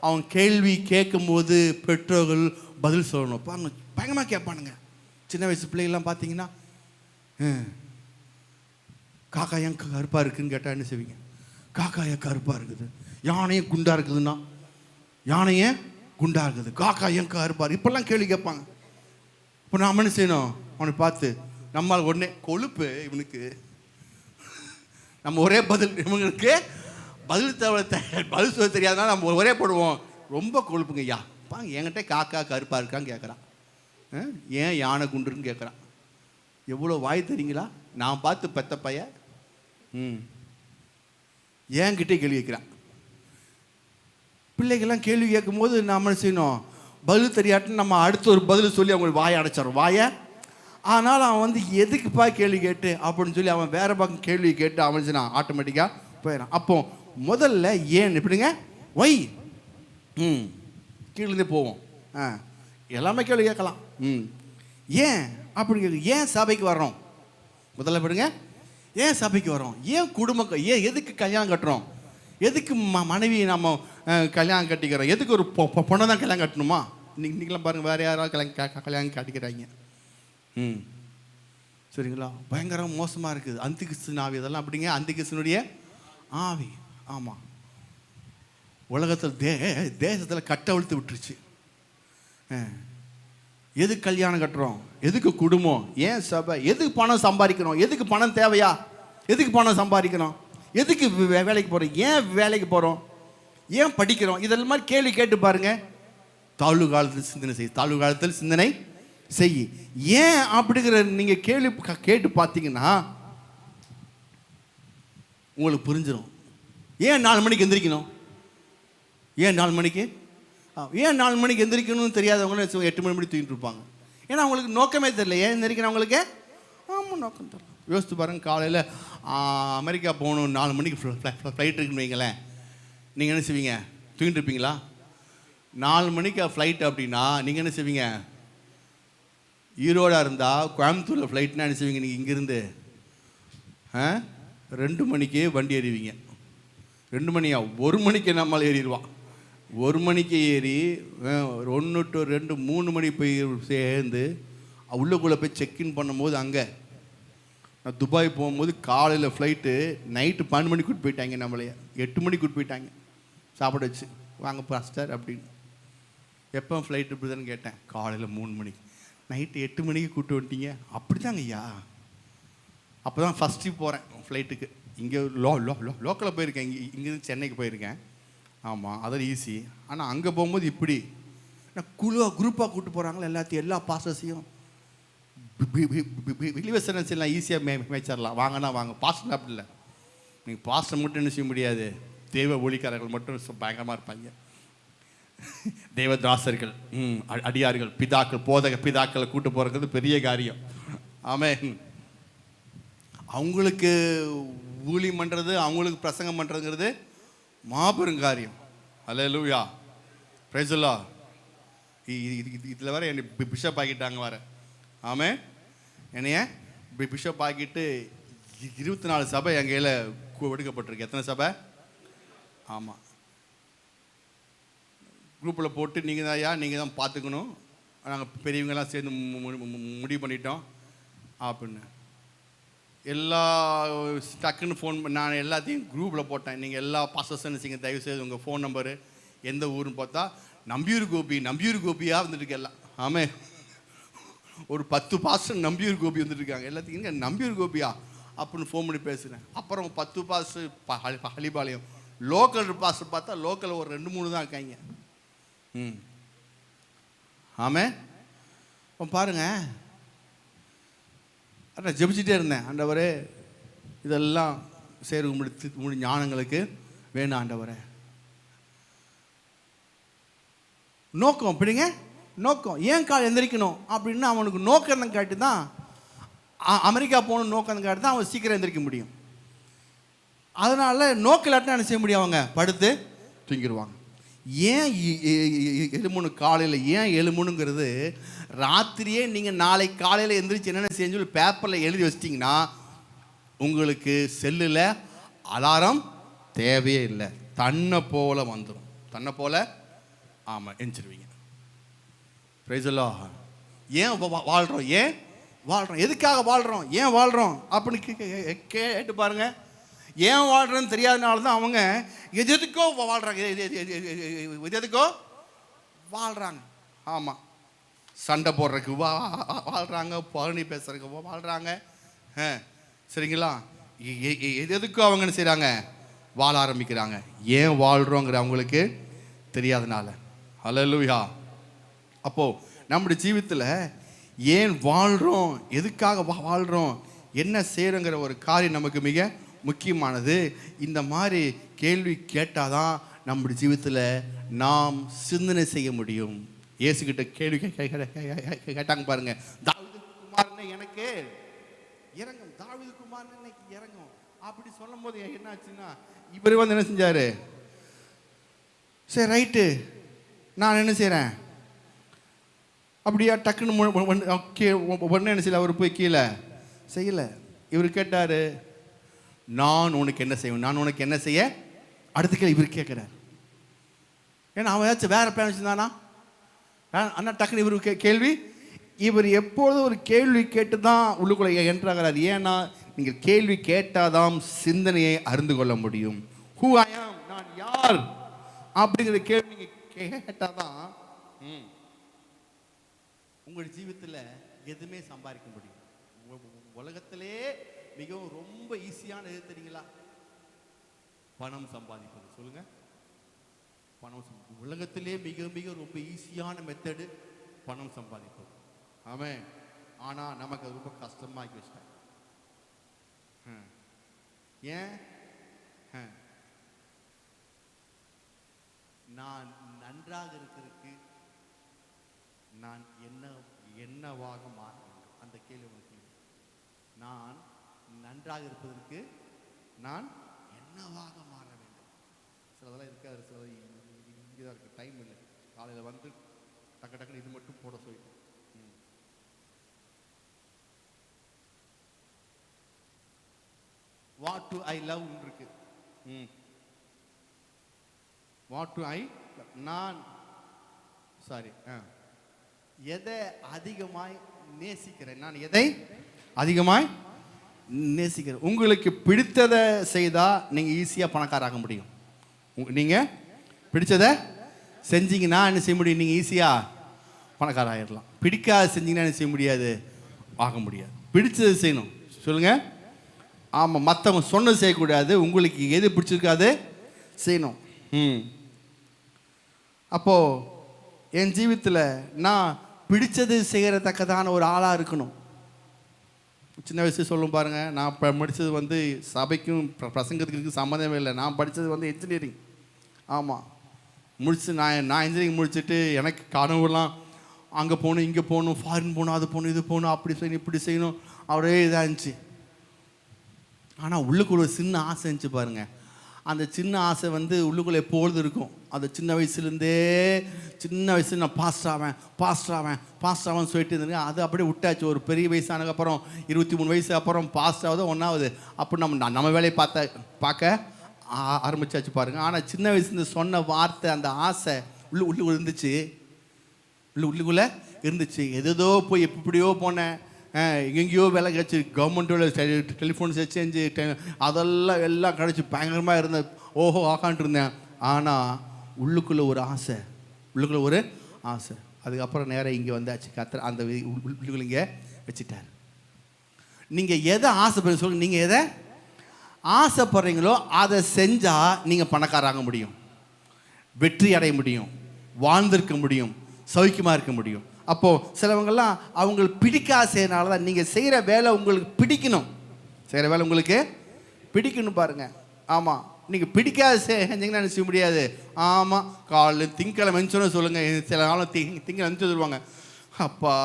அவன் கேள்வி கேட்கும்போது பெற்றோர்கள் பதில் சொல்லணும். பாருங்க, பயங்கரமாக கேட்பானுங்க. சின்ன வயசு பிள்ளைகள்லாம் பார்த்தீங்கன்னா, காக்கா ஏன் கருப்பாக இருக்குதுன்னு கேட்டால் என்ன செய்வீங்க? காக்கா ஏன் கருப்பாக இருக்குது? யானையே குண்டாக இருக்குதுன்னா, யானையே குண்டாக இருக்குது, காக்கா ஏன் கருப்பாக? இப்பெல்லாம் கேள்வி கேட்பாங்க. இப்போ நாம் என்ன செய்யணும், அவனை பார்த்து நம்மால் உடனே கொழுப்பு இவனுக்கு, நம்ம ஒரே பதில், இவங்களுக்கு பதில் சொல்ல தெரியாதனால நம்ம ஒரே போடுவோம், ரொம்ப கொழுப்புங்க ஐயா பாங்க, என்கிட்ட காக்கா கருப்பாக இருக்கான்னு கேட்குறான், ஏன் யானை குண்டுன்னு கேட்குறான். எவ்வளோ வாய் தெரியுங்களா? நான் பார்த்து பெத்த பையன் என்கிட்டே கேள்வி கேட்குறான். பிள்ளைகள்லாம் கேள்வி கேட்கும் போது நாம் என்ன செய்யணும், பதில் தெரியாட்டுன்னு நம்ம அடுத்த ஒரு பதில் சொல்லி அவங்களுக்கு வாயை அடைச்சிடறோம் வாயை. ஆனால் அவன் வந்து எதுக்குப்பா கேள்வி கேட்டு அப்படின்னு சொல்லி அவன் வேறு பக்கம் கேள்வி கேட்டு அவன் செய்யணும், ஆட்டோமேட்டிக்காக போயிடறான். அப்போ முதல்ல ஏன் எப்படிங்க, ஒய் கீழே போவோம், எல்லாமே கேள்வி கேட்கலாம். ஏன் அப்படின்னு கேட்கு, ஏன் சபைக்கு வர்றோம், முதல்ல எப்படிங்க, ஏன் சபைக்கு வரோம், ஏன் குடும்பம், ஏன் எதுக்கு கல்யாணம் கட்டுறோம், எதுக்கு மனைவி நம்ம கல்யாணம் கட்டிக்கிறோம், எதுக்கு ஒரு பொண்ணை தான் கல்யாணம் கட்டணுமா? இன்றைக்கெல்லாம் பாருங்கள், வேறு யாராவது கல்யாணம் கட்டிக்கிறாங்க. சரிங்களா? பயங்கர மோசமாக இருக்குது. அந்திகிறிஸ்து ஆவி இதெல்லாம் அப்படிங்க, அந்திகிறிஸ்துனுடைய ஆவி. ஆமாம், உலகத்தில் தேசத்தில் கட்டவிழ்த்து விட்டுருச்சு. எதுக்கு கல்யாணம் கட்டுறோம், எதுக்கு குடும்பம், ஏன் சபை, எதுக்கு பணம் சம்பாதிக்கணும், எதுக்கு பணம் தேவையா, எதுக்கு பணம் சம்பாதிக்கணும், எதுக்கு வேலைக்கு போகிறோம், ஏன் வேலைக்கு போகிறோம், ஏன் படிக்கிறோம், இதெல்லாம் மாதிரி கேள்வி கேட்டு பாருங்க. தாழ்வு காலத்தில் சிந்தனை செய், தாழ்வு காலத்தில் சிந்தனை செய். ஏன் அப்படிங்கிற நீங்கள் கேள்வி கேட்டு பார்த்தீங்கன்னா உங்களுக்கு புரிஞ்சிடும். ஏன் 4 மணிக்கு எந்திரிக்கணும், ஏன் 4 மணிக்கு, ஏன் 4 மணிக்கு எந்திரிக்கணும்னு தெரியாதவங்க 8 மணி தூங்கிட்டு இருப்பாங்க. ஏன்னா அவங்களுக்கு நோக்கமே தெரியல, ஏன் எந்திரிக்கணும் அவங்களுக்கு. ஆமாம், நோக்கம் தெரியல. யோசித்து பாருங்கள், காலையில் அமெரிக்கா போகணும், 4 மணிக்கு ஃப்ளைட் இருக்குன்னு வைங்களேன், நீங்கள் என்ன செய்வீங்க, தூங்கிட்டு இருப்பீங்களா? 4 மணிக்கு ஃப்ளைட் அப்படின்னா நீங்கள் என்ன செய்வீங்க, ஈரோடாக இருந்தால் கோயம்புத்தூரில் ஃப்ளைட்னா என்ன செய்வீங்க, நீங்கள் இங்கேருந்து 2 மணிக்கே வண்டி ஏறிவீங்க. 2 மணியா, 1 மணிக்கு நம்மளால் ஏறிடுவான். 1 மணிக்கு ஏறி 1 to 2 3 மணி போய் சேர்ந்து உள்ளுக்குள்ளே போய் செக்இன் பண்ணும்போது, அங்கே நான் துபாய் போகும்போது காலையில் ஃப்ளைட்டு, நைட்டு 12 மணிக்கு கூட்டு போயிட்டாங்க, நம்மளைய 8 மணிக்கு கூட்டு போயிட்டாங்க சாப்பிட வச்சு, வாங்க பாஸ்டர் அப்படின்னு. எப்போ ஃப்ளைட்டு இப்படிதான்னு கேட்டேன், காலையில் 3 மணிக்கு, நைட்டு 8 மணிக்கு கூப்பிட்டு வந்துட்டீங்க. அப்படி தாங்க ஐயா. அப்போ தான் ஃபஸ்ட்டு போகிறேன் ஃப்ளைட்டுக்கு. இங்கே லோக்கலில் போயிருக்கேன், இங்கேருந்து சென்னைக்கு போயிருக்கேன். ஆமாம், அதெல்லாம் ஈஸி. ஆனால் அங்கே போகும்போது இப்படி குரூப்பாக கூப்பிட்டு போகிறாங்களே எல்லாத்தையும், எல்லா பாஸ்டர்ஸையும். பிலிவர்ஸ் எல்லாம் ஈஸியாக மேய்ச்சிடலாம், வாங்கினா வாங்க. பாஸ்டர் அப்படி இல்லை, நீங்கள் பாஸ்டர் மட்டும் என்ன செய்ய முடியாது, தெய்வ ஒளிக்காரர்கள் மட்டும் பயங்கரமாக இருப்பாங்க. தேவதாசர்கள், அடியார்கள், பிதாக்கள், போதக பிதாக்களை கூட்டு போகிறது பெரிய காரியம். ஆமென். அவங்களுக்கு ஊழியம் பண்ணுறது, அவங்களுக்கு பிரசங்கம் பண்ணுறதுங்கிறது மாபெரும் காரியம். அல்லேலூயா, பிரைஸ் தி லார்ட். இதில் வேற என்னை பிஷப் ஆக்கிட்டாங்க வேற. ஆமென். என்னைய பிஷப் ஆக்கிட்டு 24 சபை என் கையில் எடுக்கப்பட்டிருக்கு. எத்தனை சபை? ஆமாம், குரூப்பில் போட்டு நீங்கள் தான் ஐயா, நீங்கள் தான் பார்த்துக்கணும், நாங்கள் பெரியவங்கெல்லாம் சேர்ந்து முடிவு பண்ணிட்டோம் அப்படின்னு. எல்லா டக்குன்னு ஃபோன் பண்ணி நான் எல்லாத்தையும் குரூப்பில் போட்டேன். நீங்கள் எல்லா பாஸ்டர்ஸ் என்ன செய்யுங்க, தயவுசெய்து உங்கள் ஃபோன் நம்பரு, எந்த ஊருன்னு பார்த்தா நம்பியூர் கோபியாக வந்துட்டுருக்கு எல்லாம். ஆமே, ஒரு 10 பாஸ்டர் நம்பியூர் கோபி வந்துட்டுருக்காங்க. எல்லாத்துக்கும் நம்பியூர் கோபியா அப்படின்னு ஃபோன் பண்ணி பேசுகிறேன். அப்புறம் 10 பாஸ்டர் ஹலிபாளையம். லோக்கல் பாஸ்டர் பார்த்தா லோக்கல் ஒரு 2-3 தான் இருக்காங்க. ஆமே, பாருங்க, நான் ஜெபிச்சுட்டே இருந்தேன், ஆண்டவரே இதெல்லாம் சேரு முடி ஞானங்களுக்கு வேணும் ஆண்டவரே. நோக்கம் அப்படிங்க, நோக்கம். ஏன் கால் எந்திரிக்கணும் அப்படின்னு அவனுக்கு நோக்கம் காட்டி தான், அமெரிக்கா போகணும் நோக்கம் காட்டி தான் அவன் சீக்கிரம் எந்திரிக்க முடியும். அதனால நோக்கிலாட்டம் என்ன செய்ய முடியும், அவங்க படுத்து தூங்கிடுவாங்க. ஏன் எழுமணும் காலையில், ஏன் எழுமணுங்கிறது ராத்திரியே நீங்கள் நாளை காலையில் எந்திரிச்சு என்னென்ன செஞ்சு சொல்லி பேப்பரில் எழுதி வச்சிட்டிங்கன்னா உங்களுக்கு செல்லில் அலாரம் தேவையே இல்லை. தன்னை போல் வந்துடும், தன்னை போல். ஆமாம், எந்திரிச்சிருவீங்க. Praise the Lord. ஏன் வாழ்கிறோம், ஏன் வாழ்கிறோம், எதுக்காக வாழ்கிறோம், ஏன் வாழ்கிறோம் அப்படின்னு கேட்டு பாருங்க. ஏன் வாழ்கிறோன்னு தெரியாதனால தான் அவங்க எதுக்கோ வாழ்கிறாங்க, எதுக்கோ வாழ்கிறாங்க. ஆமாம், சண்டை போடுறதுக்கு வாழ்கிறாங்க, பழனி பேசுறதுக்கு வாழ்கிறாங்க. சரிங்களா? எதுக்கோ அவங்க என்ன செய்கிறாங்க, வாழ ஆரம்பிக்கிறாங்க. ஏன் வாழ்கிறோங்கிற அவங்களுக்கு தெரியாதனால. ஹல்லேலூயா. அப்போது நம்முடைய ஜீவித்தில் ஏன் வாழ்கிறோம், எதுக்காக வாழ்கிறோம், என்ன செய்கிறோங்கிற ஒரு காரியம் நமக்கு மிக முக்கியமானது. இந்த மாதிரி கேள்வி கேட்டால் தான் நம்முடைய ஜீவித்தில் நாம் சிந்தனை செய்ய முடியும். இயேசுகிட்ட கேள்வி கேட்டாங்க பாருங்க, தாவீது குமாரனே எனக்கு இறங்கும், தாவீது குமாரனே எனக்கு இறங்கும் அப்படி சொல்லும் போது என்ன ஆச்சுன்னா, இவர் வந்து என்ன செஞ்சாரு, சரி ரைட்டு நான் என்ன செய்கிறேன் அப்படியா டக்குன்னு ஒன்று என்ன செய்யல, அவர் போய் கீழே செய்யலை. இவர் கேட்டார், நான் உனக்கு என்ன செய்வேன், நான் உனக்கு என்ன செய்ய, அடுத்த கேள்வி இவர் கேட்குறார். ஏன்னா அவன் ஏதாச்சும் வேற பிளான் வச்சுருந்தானா, ஆனால் டக்குன்னு இவர் கேள்வி, இவர் எப்பொழுதும் ஒரு கேள்வி கேட்டு தான் உள்ளுக்குள்ளே என்ட்ராகிறார். ஏன்னா நீங்கள் கேள்வி கேட்டாதான் சிந்தனையை அறிந்து கொள்ள முடியும். ஹூ ஐ ஆம், நான் யார் அப்படிங்கிற கேள்வி நீங்கள் கேட்டாதான் உங்கள் ஜீவித்தில் எதுவுமே சம்பாதிக்க முடியும். உலகத்திலே மிகவும் ரொம்ப ஈஸியான எது தெரியுங்களா, பணம் சம்பாதிப்பது. சொல்லுங்க, பணம். உலகத்திலே மிக மிக ரொம்ப ஈஸியான மெத்தடு பணம் சம்பாதிப்பது. ஆமாம். ஆனால் நமக்கு அது ரொம்ப கஷ்டமாக்கி வச்சிட்டாங்க. ஏன்? நான் நன்றாக இருக்கிறதுக்கு நான் என்னவாக மாற வேண்டும், அந்த கேள்வி உங்களுக்கு. நான் நன்றாக இருப்பதற்கு நான் என்னவாக மாற வேண்டும். சிலதெல்லாம் இருக்காது, சில இங்கே தான் இருக்குது, டைம் இல்லை. காலையில் வந்து டக்கு டக்குன்னு இது மட்டும் போட சொல்லிட்டோம். வாட் டு ஐ லவ் இருக்கு. வாட் டு ஐ, நான் சாரி எதை அதிகமாய் நேசிக்கிறேன், நான் எதை அதிகமாய் நேசிக்கிறேன். உங்களுக்கு பிடித்ததை செய்தால் நீங்கள் ஈஸியாக பணக்காராக முடியும். நீங்கள் பிடிச்சதை செஞ்சீங்கன்னா என்ன செய்ய முடியும், நீங்கள் ஈஸியாக பணக்காராகிடலாம். பிடிக்காத செஞ்சீங்கன்னா என்ன செய்ய முடியாது, ஆக முடியாது. பிடிச்சதை செய்யணும். சொல்லுங்கள். ஆமாம், மற்றவங்க சொன்னது செய்யக்கூடாது, உங்களுக்கு எது பிடிச்சிருக்காது செய்யணும். அப்போது என் ஜீவித்தில் நான் பிடிச்சது செய்கிறத்தக்கதான ஒரு ஆளாக இருக்கணும். சின்ன வயசு சொல்லும் பாருங்கள், நான் படித்தது வந்து சபைக்கும் பிரசங்கத்துக்கு சம்மந்தமே இல்லை. நான் படித்தது வந்து இன்ஜினியரிங். ஆமாம், முடிச்சு நான் இன்ஜினியரிங் முடிச்சுட்டு எனக்கு கனவுலாம் அங்கே போகணும், இங்கே போகணும், ஃபாரின் போகணும், அது போகணும், இது போகணும், அப்படி செய்யணும், இப்படி செய்யணும், அப்படியே இதாக இருந்துச்சு. ஆனால் உள்ளுக்குள்ள ஒரு சின்ன ஆசை இருந்துச்சு பாருங்கள். அந்த சின்ன ஆசை வந்து உள்ளுக்குள்ளே எப்பொழுதும் இருக்கும். அது சின்ன வயசுலேருந்தே, சின்ன வயசுல நான் பாஸ்டர் ஆவேன் சொல்லிட்டு இருந்தேன். அது அப்படியே விட்டாச்சு. ஒரு பெரிய வயசானதுக்கப்புறம் 23 வயசு அப்புறம் பாஸ்டர் ஆகுது, ஒன்றாவது அப்போ நம்ம வேலையை பார்க்க ஆரம்பிச்சாச்சு பாருங்கள். ஆனால் சின்ன வயசுல சொன்ன வார்த்தை, அந்த ஆசை உள்ளுக்குள்ளே இருந்துச்சு, உள்ளுக்குள்ளே இருந்துச்சு. எதோ போய் எப்படியோ போனேன், எங்கேயோ வேலை கிடச்சி, கவர்மெண்ட்டோட டெலிஃபோன்ஸ் எக்ஸ்சேஞ்சு எல்லாம் கிடச்சி பயங்கரமாக இருந்தேன், ஓஹோ ஆகான்ட்டு இருந்தேன். ஆனால் உள்ளுக்குள்ளே ஒரு ஆசை, அதுக்கப்புறம் நேராக இங்கே வந்தாச்சு. கத்திர அந்த உள்ளுக்குள்ள இங்கே வச்சுட்டார். நீங்கள் எதை ஆசைப்படுறீங்க சொல்லுங்கள். நீங்கள் எதை ஆசைப்படுறீங்களோ அதை செஞ்சால் நீங்கள் பணக்காராக முடியும், வெற்றி அடைய முடியும், வாழ்ந்திருக்க முடியும், சௌக்கியமாக இருக்க முடியும். அப்போது சிலவங்கள்லாம் அவங்களுக்கு பிடிக்காத செய்யறனால தான். நீங்கள் செய்கிற வேலை உங்களுக்கு பிடிக்கணும் பாருங்கள். ஆமாம், நீங்கள் பிடிக்காத செஞ்சீங்கன்னா செய்ய முடியாது. ஆமாம், காலையில் திங்கக்கிழமை சொன்ன சொல்லுங்கள். சில நாளும் திங்கக்கிழமை சொல்லுவாங்க, அப்பா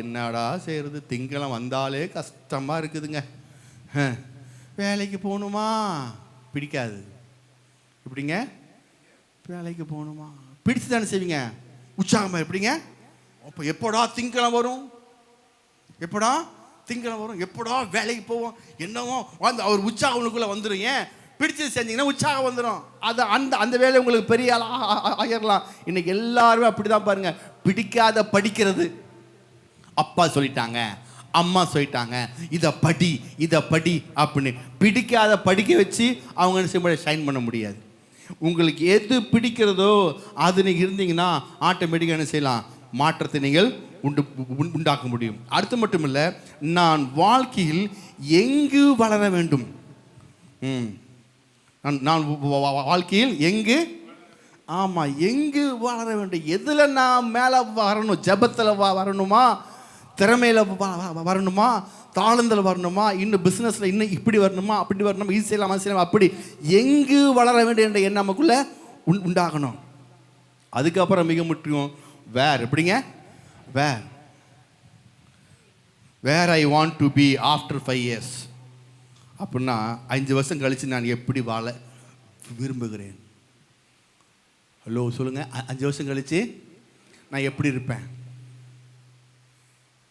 என்னடா செய்கிறது, திங்கக்கிழமை வந்தாலே கஷ்டமாக இருக்குதுங்க, வேலைக்கு போகணுமா, பிடிக்காது. எப்படிங்க வேலைக்கு போகணுமா, பிடிச்சு தானே செய்வீங்க. உற்சாகமாக எப்படிங்க? அப்போ எப்படா திங்கக்கிழமை வரும், எப்படா திங்கக்கிழமை வரும், எப்படா வேலைக்கு போவோம், என்னவோ வந்து அவர் உற்சாகம் உங்களுக்குள்ளே வந்துடும். ஏன்? பிடிச்சது செஞ்சீங்கன்னா உற்சாகம் வந்துடும். அது அந்த வேலை உங்களுக்கு பெரிய ஆகிடலாம். இன்னைக்கு எல்லாருமே அப்படி தான் பாருங்க. பிடிக்காத படிக்கிறது, அப்பா சொல்லிட்டாங்க, அம்மா சொல்லிட்டாங்க, இதை படி அப்படின்னு பிடிக்காத படிக்க வச்சு அவங்க ஷைன் பண்ண முடியாது. உங்களுக்கு எது பிடிக்கிறதோ அது நீங்கள் இருந்தீங்கன்னா ஆட்டோமேட்டிக்காக என்ன செய்யலாம்? மாற்றத்தை நீங்கள் உண்டாக்க முடியும். அடுத்து மட்டும் இல்லை, நான் வாழ்க்கையில் எங்கு வளர வேண்டும். நான் வாழ்க்கையில் எங்கு, ஆமாம், எங்கு வளர வேண்டும். எதில் நான் மேலே வரணும்? ஜெபத்தில் வரணுமா? திறமையில் வரணுமா? தாளந்தில் வரணுமா? இன்னும் பிஸ்னஸில் இன்னும் இப்படி வரணுமா? அப்படி வரணுமா? இது செய்யலாம், அது செய்யலாம். அப்படி எங்கு வளர வேண்டும் என்ற எண்ணம் நமக்குள்ளே உண்டாகணும். அதுக்கப்புறம் மிக முக்கியம் எப்படிங்க? Where I want to be after 5 years. அப்படின்னா 5 வருஷம் கழித்து நான் எப்படி வாழ விரும்புகிறேன். ஹலோ சொல்லுங்கள். 5 வருஷம் கழித்து நான் எப்படி இருப்பேன்?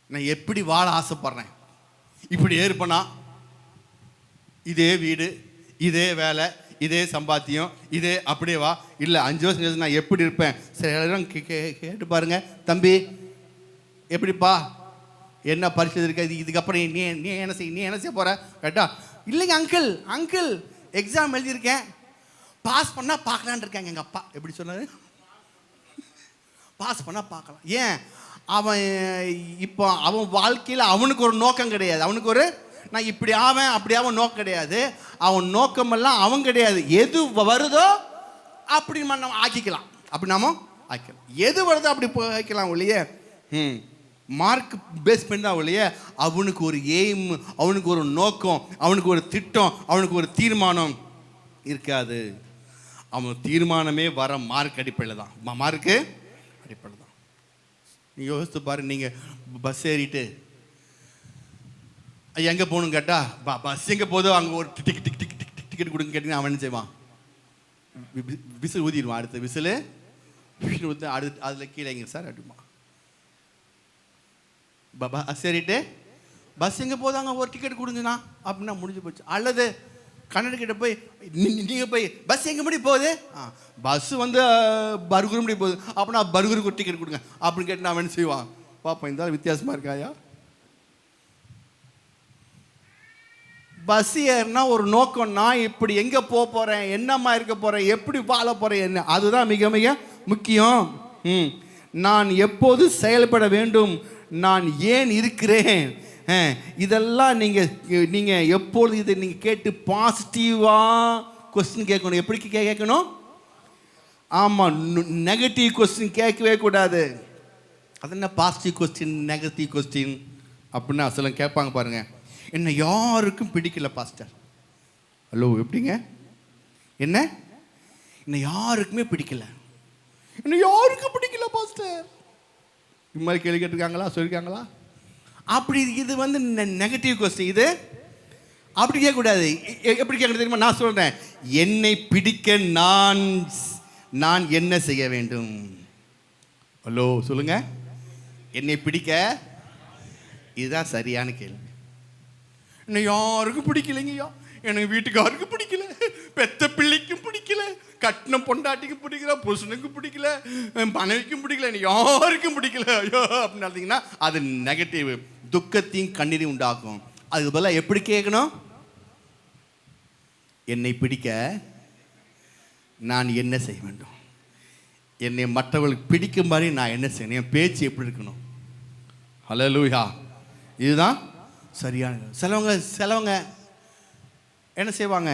நான் எப்படி வாழ ஆசைப்பட்றேன்? இப்படியே இருப்பேனா? இதே வீடு, இதே வேலை, இதே சம்பாத்தியம், இதே அப்படியே வா? இல்லை, 5 வருஷம் கழிச்சு நான் எப்படி இருப்பேன்? சரி, எல்லாரும் கேட்டு பாருங்க. தம்பி எப்படிப்பா, என்ன பரிசு இருக்காது, இதுக்கப்புறம் நீ என்ன செய்ய போகிற கேட்டா, இல்லைங்க அங்கிள் எக்ஸாம் எழுதியிருக்கேன், பாஸ் பண்ணால் பார்க்கலான் இருக்காங்க. எங்கள் அப்பா எப்படி சொன்னார்? பாஸ் பண்ணால் பார்க்கலாம். ஏன்? அவன் வாழ்க்கையில் அவனுக்கு ஒரு நோக்கம் கிடையாது. அவனுக்கு ஒரு நான் இப்படி ஆவேன் அப்படி ஆவன் நோக்கம் கிடையாது. அவன் நோக்கமெல்லாம் அவன் கிடையாது. எது வருதோ அப்படி நம்ம ஆக்கிக்கலாம். அப்படி நாம ஆக்கிக்கலாம். எது வருதோ அப்படி ஆக்கிக்கலாம் ஒழிய மார்க் பேஸ் பண்ணி தான் ஒழிய அவனுக்கு ஒரு எய்ம், அவனுக்கு ஒரு நோக்கம், அவனுக்கு ஒரு திட்டம், அவனுக்கு ஒரு தீர்மானம் இருக்காது. அவன் தீர்மானமே வர மார்க் அடிப்படையில் தான். மார்க்கு அடிப்படையில் தான். நீங்கள் யோசித்து பாரு. நீங்கள் பஸ் ஏறிட்டு எங்கே போகணுன்னு கேட்டால் பஸ் எங்கே போதோ அங்கே ஒரு டிக்கெட் கொடுங்க கேட்டிங்கன்னா அவன் என்ன செய்வான்? விசில் ஊதிடுவான். அடுத்த விசில் ஊற்று, அடுத்து அதில் கீழேங்க சார் அப்படிமா. பஸ் ஏறிட்டு பஸ் எங்கே போதோ அங்கே ஒரு டிக்கெட் கொடுங்கண்ணா அப்படின்னா முடிஞ்சு போச்சு. அல்லது கன்னடக்கிட்ட போய் நீங்கள் போய் பஸ் எங்கே முடி போகுது, பஸ்ஸு வந்து பர்கூர் முடி போகுது அப்படின்னா பர்கூருக்கு ஒரு டிக்கெட் கொடுங்க அப்படின்னு கேட்டு நான் என்ன செய்வான்? பாப்பா இந்த வித்தியாசமாக இருக்காயா? பஸ் ஏறினா ஒரு நோக்கம், நான் இப்படி எங்கே போக போகிறேன், என்னம்மா இருக்க போகிறேன், எப்படி வாழ போகிறேன், என்ன, அதுதான் மிக மிக முக்கியம். நான் எப்போது செயல்பட வேண்டும், நான் ஏன் இருக்கிறேன், இதெல்லாம் நீங்கள் எப்பொழுது இதை நீங்கள் கேட்டு பாசிட்டிவாக கொஸ்டின் கேட்கணும். எப்படி கேட்கணும்? ஆமாம், நெகட்டிவ் கொஸ்டின் கேட்கவே கூடாது. அது என்ன பாசிட்டிவ் கொஸ்டின், நெகட்டிவ் கொஸ்டின் அப்படின்னா சில கேட்பாங்க பாருங்கள். என்ன யாருக்கும் பிடிக்கல பாஸ்டர். ஹலோ எப்படிங்க? என்ன யாருக்குமே பிடிக்கல, என்ன யாருக்கும் பிடிக்கல பாஸ்டர். இது மாதிரி கேள்வி கேட்டிருக்காங்களா, சொல்லியிருக்காங்களா? அப்படி இது வந்து நெகட்டிவ் கொஸ்டின். இது அப்படி கேட்கக்கூடாது. எப்படி கேட்க தெரியுமா? நான் சொல்கிறேன், என்னை பிடிக்க நான் என்ன செய்ய வேண்டும்? ஹலோ சொல்லுங்க. என்னை பிடிக்க, இதுதான் சரியான கேள்வி. என்ன யாருக்கும் பிடிக்கலைங்கய்யா, எனக்கு வீட்டுக்காருக்கு பிடிக்கல, பெத்த பிள்ளைக்கும் பிடிக்கல, கட்டின பொண்டாட்டிக்கும் பிடிக்கல, புருஷனுக்கும் பிடிக்கல, மனைவிக்கும் பிடிக்கல, எனக்கு யாருக்கும் பிடிக்கல ஐயோ அப்படின்னு பார்த்தீங்கன்னா அது நெகட்டிவ், துக்கத்தையும் கண்ணீரையும் உண்டாக்கும். அதுக்கு பதிலாக எப்படி கேட்கணும்? என்னை பிடிக்க நான் என்ன செய்ய வேண்டும், என்னை மற்றவர்களுக்கு பிடிக்கும் மாதிரி நான் என்ன செய்யணும், என் பேச்சு எப்படி இருக்கணும். ஹல்லேலூயா. இதுதான் சரியான. சிலவங்க என்ன செய்வாங்க,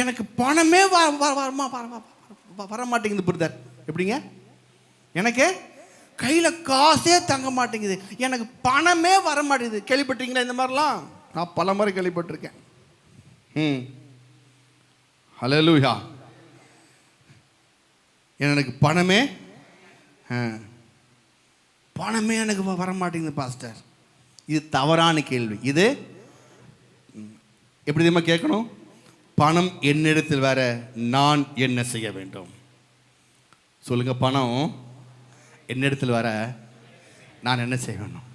எனக்கு பணமே வர மாட்டேங்குது பிரதர். எப்படிங்க? எனக்கு கையில் காசே தங்க மாட்டேங்குது, எனக்கு பணமே வர மாட்டேங்குது. கேள்விப்பட்டீங்களா இந்த மாதிரிலாம்? நான் பல முறை கேள்விப்பட்டிருக்கேன். ஹல்லேலூயா. எனக்கு பணமே எனக்கு வர மாட்டேங்குது பாஸ்டர். இது தவறான கேள்வி. இது எப்படி தெரியுமா கேட்கணும்? பணம் என்னிடத்தில் வேற, நான் என்ன செய்ய வேண்டும்? சொல்லுங்க, பணம் என்னிடத்தில் வர நான் என்ன செய்யணும்?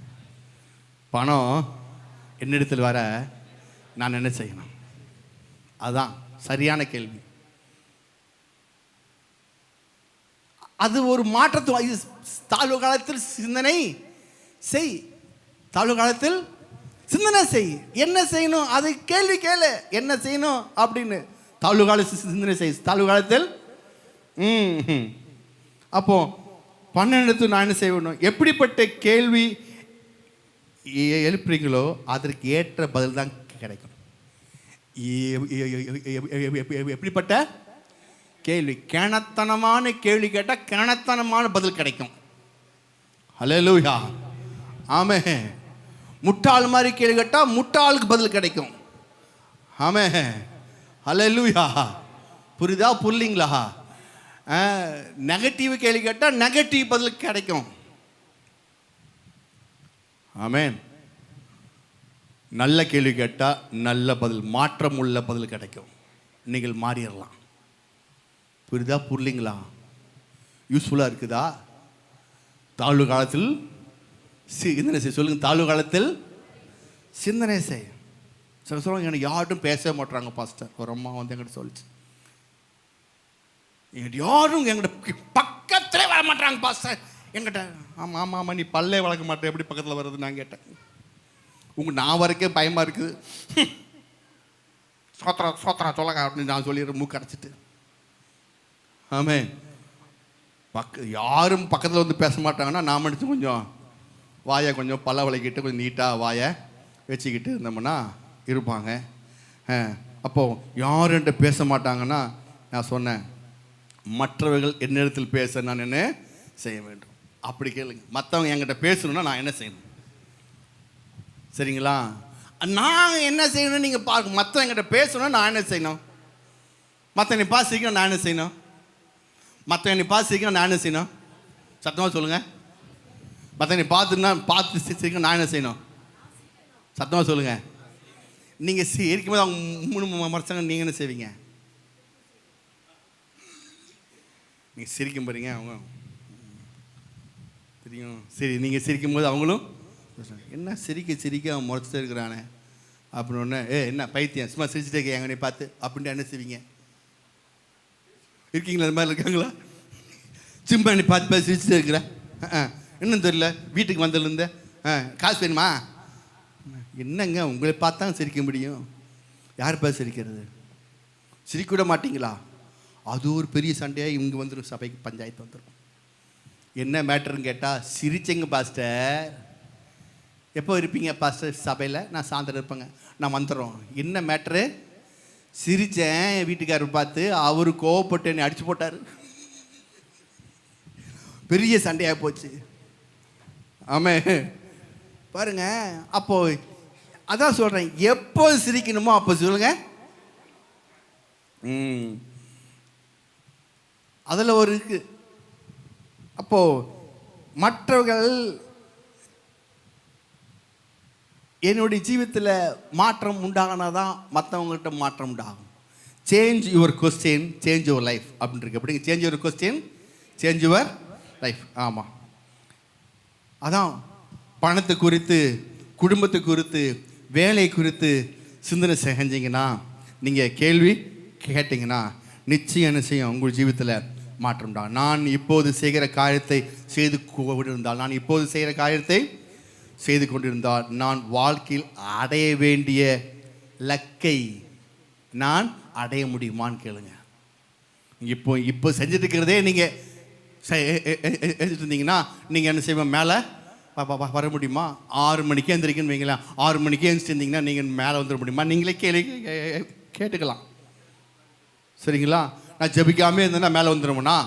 பணம் என்னிடத்தில் வர நான் என்ன செய்யணும்? அதுதான் சரியான கேள்வி. அது ஒரு மாற்றத்தை தாழ்வு காலத்தில் சிந்தனை செய். தாழ்வு காலத்தில் சிந்தனை செய். என்ன செய்யணும்? அது கேள்வி கேளு, என்ன செய்யணும் அப்படின்னு. தாழ்வு காலத்தில் சிந்தனை செய். தாழ்வு காலத்தில் அப்போ 12 நான் என்ன செய்யணும்? எப்படிப்பட்ட கேள்வி எழுப்புறீங்களோ அதற்கு ஏற்ற பதில் தான் கிடைக்கும். எப்படிப்பட்ட கேள்வி? கேணத்தனமான கேள்வி கேட்டால் கேணத்தனமான பதில் கிடைக்கும். ஹல்லேலூயா, ஆமென். முட்டாள் மாதிரி கேள்வி கேட்டால் முட்டாளுக்கு பதில் கிடைக்கும். ஆமென், ஹல்லேலூயா. புரியுதா புரியலீங்களா? நெகட்டிவ் கேள்வி கேட்டால் நெகட்டிவ் பதில் கிடைக்கும். ஆமென். நல்ல கேள்வி கேட்டால் நல்ல பதில், மாற்றம் உள்ள பதில் கிடைக்கும். நீங்கள் மாறிடலாம். புரியுதா புரியலீங்களா? யூஸ்ஃபுல்லாக இருக்குதா? தாழ்வு காலத்தில் சிந்தனை செய். சொல்லுங்கள், தாழ்வு காலத்தில் சிந்தனை செய். சில சொல்லுவாங்க, எனக்கு யாரும் பேச மாட்டுறாங்க பாஸ்டர். ஒரு அம்மா வந்து என்கிட்ட சொல்லிச்சு, எங்கிட்ட யாரும் எங்கிட்ட பக்கத்திலே வர மாட்டாங்க பாஸ்டர் என்கிட்ட. ஆமாம் ஆமாம் ஆமாம், நீ பல்லே வளர்க்க மாட்டேன், எப்படி பக்கத்தில் வர்றது? நான் கேட்டேன். நான் வரைக்கே பயமாக இருக்குது. சோத்திரா சோத்திரா சொல்லுங்க அப்படின்னு நான் சொல்லிடுறேன், மூக்கு அடைச்சிட்டு. ஆமாம், யாரும் பக்கத்தில் வந்து பேச மாட்டாங்கன்னா நான் மடித்து கொஞ்சம் வாயை கொஞ்சம் பல்ல விளக்கிட்டு கொஞ்சம் நீட்டாக வாயை வச்சுக்கிட்டு இருந்தோம்னா இருப்பாங்க. அப்போது யாரும் என்கிட்ட பேச மாட்டாங்கன்னா நான் சொன்னேன், மற்றவர்கள் என்னிடத்தில் பேச நான் என்ன செய்ய வேண்டும்? அப்படி கேளுங்க. மற்றவங்க என்கிட்ட பேசணுன்னா நான் என்ன செய்யணும்? சரிங்களா? நான் என்ன செய்யணும் நீங்கள் பாருங்க. மற்றவங்க என்கிட்ட பேசணும்னா நான் என்ன செய்யணும்? மற்றவங்க பாசிக்க நான் என்ன செய்யணும்? மற்றவங்க பாசிக்க நான் என்ன செய்யணும்? சத்தமாக சொல்லுங்கள். மற்றவங்க பார்த்து சிரிக்க நான் என்ன செய்யணும்? சத்தமாக சொல்லுங்கள். நீங்கள் இருக்கும்போது அவங்க 3 வருஷங்க நீங்கள் என்ன செய்வீங்க? நீங்கள் சிரிக்கும் போறீங்க, அவங்க தெரியும். சரி, நீங்கள் சிரிக்கும் போது அவங்களும் என்ன சிரிக்க சிரிக்க அவன் முறைச்சிட்டே இருக்கிறானே அப்படின்னு ஒன்று, என்ன பைத்தியம் சும்மா சிரிச்சுட்டே இருக்க எங்கனே பார்த்து அப்படின்ட்டு என்ன செய்வீங்க? இருக்கீங்களா? அந்த மாதிரி இருக்காங்களா? சும்மா நீ பார்த்து சிரிச்சுட்டே இருக்கிற, இன்னும் தெரியல வீட்டுக்கு வந்ததுலேருந்து காசு வேணுமா? என்னங்க உங்களை பார்த்தா சிரிக்க முடியும், யார் பார்த்து சிரிக்கிறது? சிரிக்க விட மாட்டிங்களா? அது ஒரு பெரிய சண்டையாக இவங்க வந்துடும், சபைக்கு பஞ்சாயத்து வந்துடும். என்ன மேட்டர்னு கேட்டால், சிரிச்சங்க பாஸ்டர். எப்போ இருப்பீங்க பாஸ்டர் சபையில்? நான் சாயந்தரம் இருப்பேங்க. நான் வந்துடுறோம். என்ன மேட்ரு? சிரித்தேன், வீட்டுக்காரர் பார்த்து அவரு கோவப்பட்டு என்னை அடிச்சு போட்டார். பெரிய சண்டையாக போச்சு. ஆமே பாருங்க. அப்போ அதான் சொல்கிறேன், எப்போ சிரிக்கணுமோ அப்போ சொல்லுங்க. அதில் ஒரு இருக்கு. அப்போது மற்றவர்கள் என்னுடைய ஜீவிதத்தில் மாற்றம் உண்டாகனாதான் மற்றவங்கள்ட்ட மாற்றம் உண்டாகும். Change your question, change your life அப்படின்னு இருக்கு. எப்படிங்க? Change your question, change your life. ஆமாம், அதான் பணத்தை குறித்து, குடும்பத்தை குறித்து, வேலை குறித்து சிந்தனை செஞ்சீங்கன்னா, நீங்கள் கேள்வி கேட்டிங்கன்னா நிச்சயம் என்ன செய்யும்? உங்கள் ஜீவிதத்தில் மாற்றம் உண்டாகும். நான் இப்போது செய்கிற காரியத்தை செய்து கொண்டிருந்தால், நான் இப்போது செய்கிற காரியத்தை செய்து கொண்டிருந்தால் நான் வாழ்க்கையில் அடைய வேண்டிய லக்கை நான் அடைய முடியுமான்னு கேளுங்க. இப்போ செஞ்சுட்டு இருக்கிறதே நீங்கள் செஞ்சுட்டு இருந்தீங்கன்னா நீங்கள் என்ன செய்வோம்? மேலே வர முடியுமா? 6 மணிக்கே எழுந்திரிக்கன்னு வைங்களேன். 6 மணிக்கே எழுந்திருந்தீங்கன்னா நீங்கள் மேலே வந்துட முடியுமா? நீங்களே கேட்டுக்கலாம். சரிங்களா? நான் ஜெபிக்காமே இருந்தேன்னா மேலே வந்துடுவோம்னா,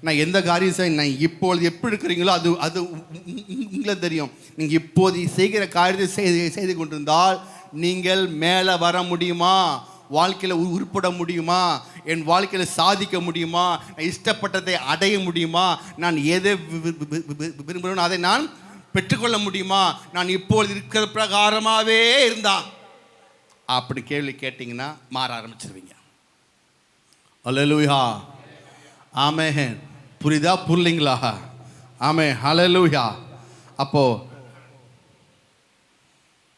நான் எந்த காரியம் செய்ய, நான் இப்பொழுது எப்படி இருக்கிறீங்களோ அது அது உங்களுக்கு தெரியும். நீங்கள் இப்போது செய்கிற காரியத்தை செய்து கொண்டிருந்தால் நீங்கள் மேலே வர முடியுமா? வாழ்க்கையில் உருப்பட முடியுமா? என் வாழ்க்கையில் சாதிக்க முடியுமா? நான் இஷ்டப்பட்டதை அடைய முடியுமா? நான் எதை விரும்புகிறேனோ அதை நான் பெற்றுக்கொள்ள முடியுமா? நான் இப்பொழுது இருக்கிற பிரகாரமாகவே இருந்தா அப்படி கேள்வி கேட்டிங்கன்னா மாற ஆரம்பிச்சிருவீங்க. அல்லேலூயா, ஆமென். புரியுதா புரியலைங்களா? ஆமென். ஹல்லேலூயா. அப்போ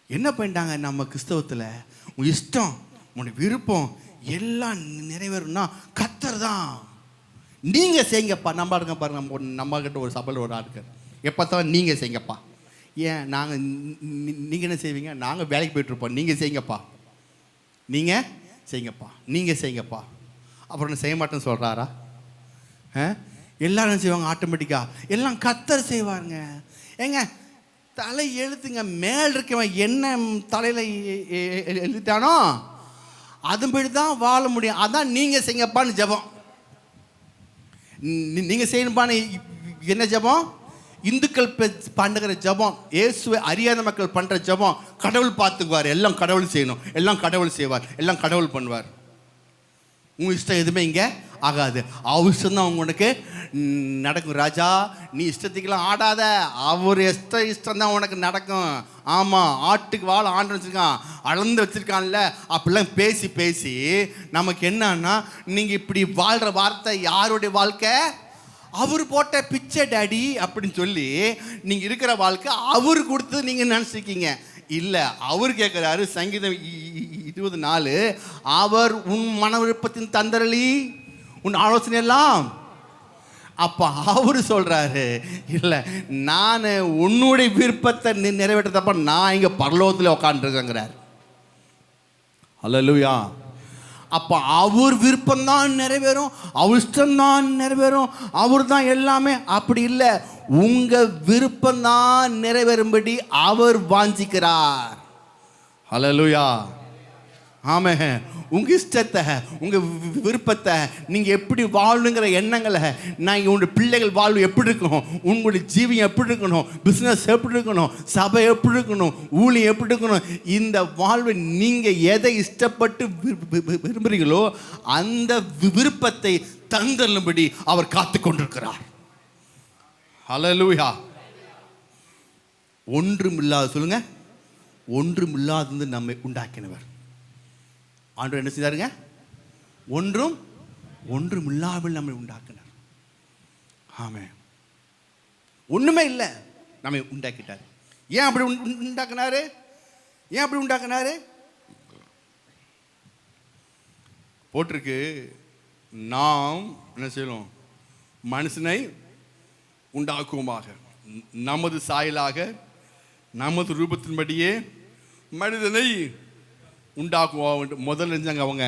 என்ன பண்ணிட்டாங்க நம்ம கிறிஸ்தவத்தில், உன் இஷ்டம் உன் விருப்பம் எல்லாம் நிறைவேறும்னா கர்த்தர் தான். நீங்கள் செய்யுங்கப்பா. நம்ம இருக்க பாருங்க, நம்ம கிட்ட ஒரு சபையில் ஒரு ஆட்கள் எப்போ தான் நீங்கள் செய்யுங்கப்பா. ஏன் நாங்கள் நீங்கள் என்ன செய்வீங்க? நாங்கள் வேலைக்கு போய்ட்டுருப்போம், நீங்கள் செய்யுங்கப்பா, நீங்கள் செய்யுங்கப்பா, நீங்கள் செய்யுங்கப்பா. அப்புறம் என்ன செய்ய மாட்டேன்னு சொல்கிறாரா? எல்லாரும் என்ன செய்வாங்க? ஆட்டோமேட்டிக்காக எல்லாம் கர்த்தர் செய்வாருங்க. ஏங்க தலை எழுத்துங்க, மேல் இருக்கவன் என்ன தலையில் எழுதிட்டானோ அதுபடி தான் வாழ முடியும். அதான் நீங்கள் செய்யுங்கப்பான்னு ஜெபம். நீங்கள் செய்யணுப்பான்னு என்ன ஜெபம்? இந்துக்கள் பண்ணுகிற ஜெபம், இயேசுவை அறியாத மக்கள் பண்ணுற ஜெபம். கடவுள் பார்த்துக்குவார், எல்லாம் கடவுள் செய்யணும், எல்லாம் கடவுள் செய்வார், எல்லாம் கடவுள் பண்ணுவார். உன் இஷ்டம் எதுவுமே இங்கே ஆகாது. அவசியம் தான் உனக்கு நடக்கும். ராஜா நீ இஷ்டத்துக்கெல்லாம் ஆடாத, அவர் இஷ்டம் தான் உனக்கு நடக்கும். ஆமாம், ஆட்டுக்கு வாழ ஆண்டு வச்சுருக்கான், அளந்து வச்சுருக்கான்ல. அப்படிலாம் பேசி பேசி நமக்கு என்னன்னா, நீங்கள் இப்படி வாழ்கிற வார்த்தை யாருடைய வாழ்க்கை? அவர் போட்ட பிச்சை டாடி அப்படின்னு சொல்லி நீங்கள் இருக்கிற வாழ்க்கை அவர் கொடுத்து நீங்கள் நினச்சிருக்கீங்க. இல்லை, அவர் கேட்குறாரு. சங்கீதம் 20:4, அவர் உன் மன விருப்பத்தின் தந்தரளி உன் ஆலோசனை எல்லாம். அப்போ அவர் சொல்கிறாரு, இல்லை நான் உன்னுடைய விருப்பத்தை நிறைவேற்றப்ப நான் இங்கே பரலோகத்தில் உட்காந்துருக்கேங்கிறார். அல்லேலூயா. அப்போ அவர் விருப்பம்தான் நிறைவேறும், அவர் இஷ்டம்தான் நிறைவேறும், அவர் தான் எல்லாமே. அப்படி இல்லை, உங்கள் விருப்பம்தான் நிறைவேறும்படி அவர் வாஞ்சிக்கிறார். அல்லேலூயா. ஆமென். உங்கள் இஷ்டத்தை, உங்கள் விருப்பத்தை, நீங்கள் எப்படி வாழணுங்கிற எண்ணங்களை, நான் உங்களுடைய பிள்ளைகள் வாழ்வு எப்படி இருக்கணும், உங்களுடைய ஜீவியம் எப்படி இருக்கணும், பிஸ்னஸ் எப்படி இருக்கணும், சபை எப்படி இருக்கணும், ஊழியம் எப்படி இருக்கணும், இந்த வாழ்வை நீங்கள் எதை இஷ்டப்பட்டு விரும்புகிறீங்களோ அந்த விருப்பத்தை தந்தருளும்படி அவர் காத்து கொண்டிருக்கிறார். ஹல்லேலூயா. ஒன்றும் இல்லாத, சொல்லுங்க, ஒன்றும் இல்லாதது நம்மை உண்டாக்கினவர். ஆண்டவர் என்ன செய்தாருங்க? ஒன்றும் இல்லாமல் நம்மை உண்டாக்கினார். ஆமென். ஒண்ணுமே இல்லை, நம்மை உண்டாக்கிட்டார். ஏன் அப்படி உண்டாக்கினாரு? ஏன் அப்படி உண்டாக்கினாரு? போட்டிருக்கு, நாம் என்ன செய்யணும்? மனுஷனை உண்டாக்குவோமாக, நமது சாயலாக நமது ரூபத்தின்படியே மனிதனை உண்டாக்குவோம். முதல்ல இருந்தாங்க அவங்க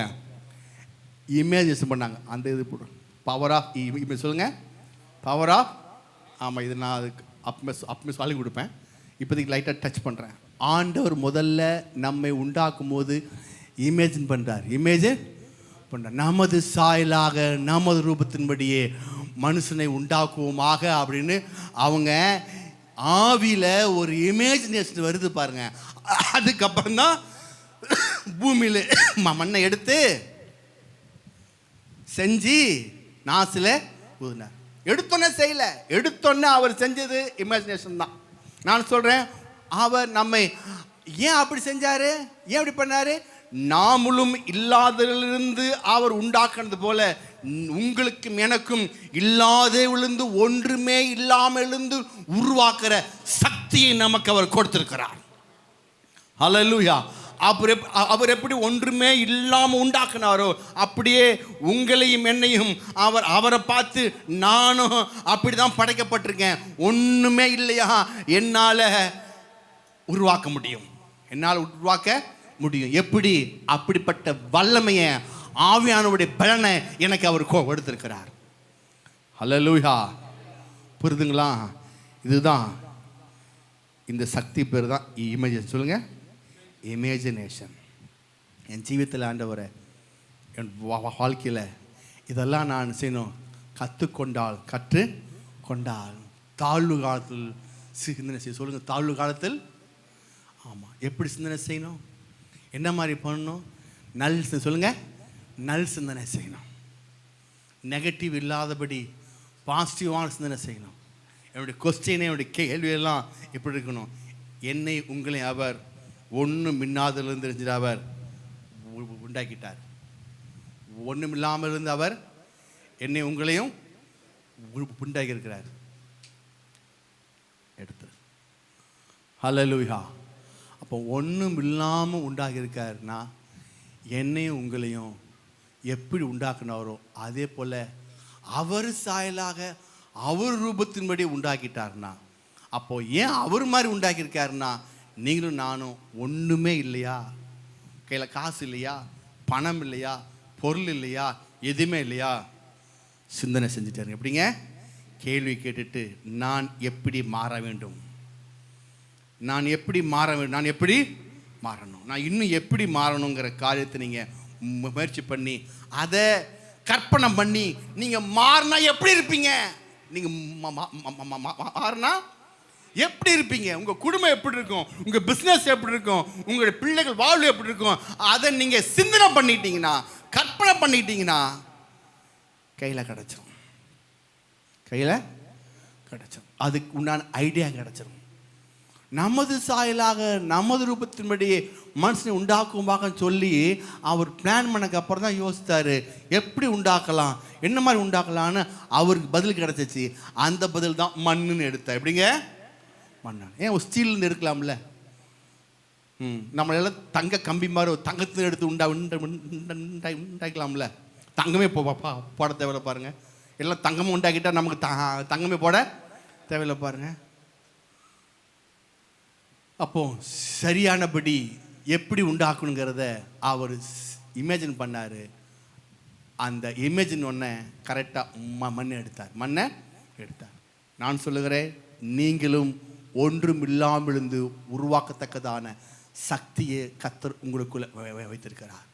இமேஜினேஷன் பண்ணாங்க. அந்த இது போடும், பவர் ஆஃப் இமேஜ். சொல்லுங்க, பவர் ஆஃப். ஆமாம், இது நான் அதுக்கு அப்பமே சொல்லி கொடுப்பேன். இப்போதைக்கு லைட்டாக டச் பண்ணுறேன். ஆண்டவர் முதல்ல நம்மை உண்டாக்கும் போது இமேஜின் பண்ணுறார். இமேஜின் பண்ணுறார். நமது சாயலாக நமது ரூபத்தின்படியே மனுஷனை உண்டாக்குவோமாக அப்படின்னு அவங்க ஆவியில் ஒரு இமேஜினேஷன் வருது பாருங்க. அதுக்கப்புறம் தான் பூமியில் மண்ணை எடுத்து செஞ்சு நாசில் ஊதினார். எடுத்தோன்னே செய்யல, எடுத்தோன்னே அவர் செஞ்சது இமேஜினேஷன் தான். நான் சொல்கிறேன், அவர் நம்மை ஏன் அப்படி செஞ்சாரு, ஏன் அப்படி பண்ணாரு? நாமளும் இல்லாததிலிருந்து அவர் உண்டாக்குனது போல உங்களுக்கும் எனக்கும் இல்லாதே விழுந்து ஒன்றுமே இல்லாமல் இருந்து உருவாக்குற சக்தியை நமக்கு அவர் கொடுத்திருக்கிறார். ஹல்லேலூயா. அவர் எப்படி ஒன்றுமே இல்லாமல் உண்டாக்குனாரோ அப்படியே உங்களையும் என்னையும் அவரை பார்த்து நானும் அப்படி தான் படைக்கப்பட்டிருக்கேன். ஒன்றுமே இல்லையா, என்னால் உருவாக்க முடியும், என்னால் உருவாக்க முடியும். எப்படி? அப்படிப்பட்ட வல்லமையை, ஆவியானவருடைய பலனை எனக்கு அவர் கொடுத்திருக்கிறார். ஹல்லேலூயா. புரியுதுங்களா? இதுதான் இந்த சக்தி பேர் தான் இமேஜினேஷன். சொல்லுங்க, இமேஜினேஷன். என் ஜீவித்தில் ஆண்டவரை, என் வாழ்க்கையில் இதெல்லாம் நான் செய்யணும். கற்றுக்கொண்டால் தாழ்வு காலத்தில் சிந்தனை செய்ய. சொல்லுங்கள், தாழ்வு காலத்தில். ஆமாம், எப்படி சிந்தனை செய்யணும், என்ன மாதிரி பண்ணணும்? நல் சொல்லுங்கள், நல் சிந்தனை செய்யணும். நெகட்டிவ் இல்லாதபடி பாசிட்டிவான சிந்தனை செய்யணும். என்னுடைய கொஸ்டினை, என்னுடைய கேள்வியெல்லாம் எப்படி இருக்கணும்? என்னை உங்களை அவர் ஒன்றும் இல்லாதிலிருந்து தெரிஞ்சிட அவர் உண்டாக்கிட்டார். ஒன்றும் இல்லாமல் இருந்து அவர் என்னை உங்களையும் உண்டாக்கி இருக்கிறார். எடுத்து ஹல்லேலூயா. அப்போ ஒன்றும் இல்லாமல் உண்டாகி இருக்காருன்னா என்னையும் உங்களையும் எப்படி உண்டாக்குனாரோ அதே போல் அவர் சாயலாக அவர் ரூபத்தின்படி உண்டாக்கிட்டார்னா, அப்போ ஏன் அவர் மாதிரி உண்டாக்கியிருக்காருன்னா, நீங்களும் நானும் ஒன்றுமே இல்லையா, கையில் காசு இல்லையா, பணம் இல்லையா, பொருள் இல்லையா, எதுவுமே இல்லையா, சிந்தனை செஞ்சுட்டாருங்க. எப்படிங்க? கேள்வி கேட்டுட்டு நான் எப்படி மாற வேண்டும், நான் எப்படி மாற வேண்டும், நான் எப்படி மாறணும், நான் இன்னும் எப்படி மாறணுங்கிற காரியத்தை நீங்கள் முயற்சி பண்ணி அதை கற்பனை பண்ணி நீங்கள் மாறினா எப்படி இருப்பீங்க, நீங்கள் மாறினா எப்படி இருப்பீங்க, உங்கள் குடும்பம் எப்படி இருக்கும், உங்கள் பிஸ்னஸ் எப்படி இருக்கும், உங்களுடைய பிள்ளைகள் வாழ்வு எப்படி இருக்கும், அதை நீங்கள் சிந்தனை பண்ணிட்டீங்கன்னா, கற்பனை பண்ணிட்டீங்கன்னா கையில் கிடச்சிரும், கையில் கிடச்சிரும். அதுக்கு உண்டான ஐடியா கிடச்சிரும். நமது சாயலாக நமது ரூபத்தின்படி மனுஷனை உண்டாக்குவாக சொல்லி அவர் பிளான் பண்ணக்கு அப்புறம் தான் யோசித்தார் எப்படி உண்டாக்கலாம், என்ன மாதிரி உண்டாக்கலான்னு அவருக்கு பதில் கிடச்சிச்சு. அந்த பதில் தான் மண்ணுன்னு எடுத்தார். எப்படிங்க? மண்ணான். ஏன் ஒரு ஸ்டீல்னு எடுக்கலாம்ல? நம்மளெல்லாம் தங்க கம்பி மாதிரி ஒரு தங்கத்தில் எடுத்து உண்டாக்கலாம்ல? தங்கமே போட தேவையில்ல பாருங்க. எல்லாம் தங்கமும் உண்டாக்கிட்டா நமக்கு தங்கமே போட தேவையில்லை பாருங்க. அப்போ சரியானபடி எப்படி உண்டாக்கணுங்கிறத அவர் இமேஜின் பண்ணார். அந்த இமேஜின் ஒன்றை கரெக்டாக மண்ணை எடுத்தார். நான் சொல்லுகிறேன், நீங்களும் ஒன்றும் இல்லாமல் இருந்து உருவாக்கத்தக்கதான சக்தியை கர்த்தர் உங்களுக்குள்ள வைத்திருக்கிறார்.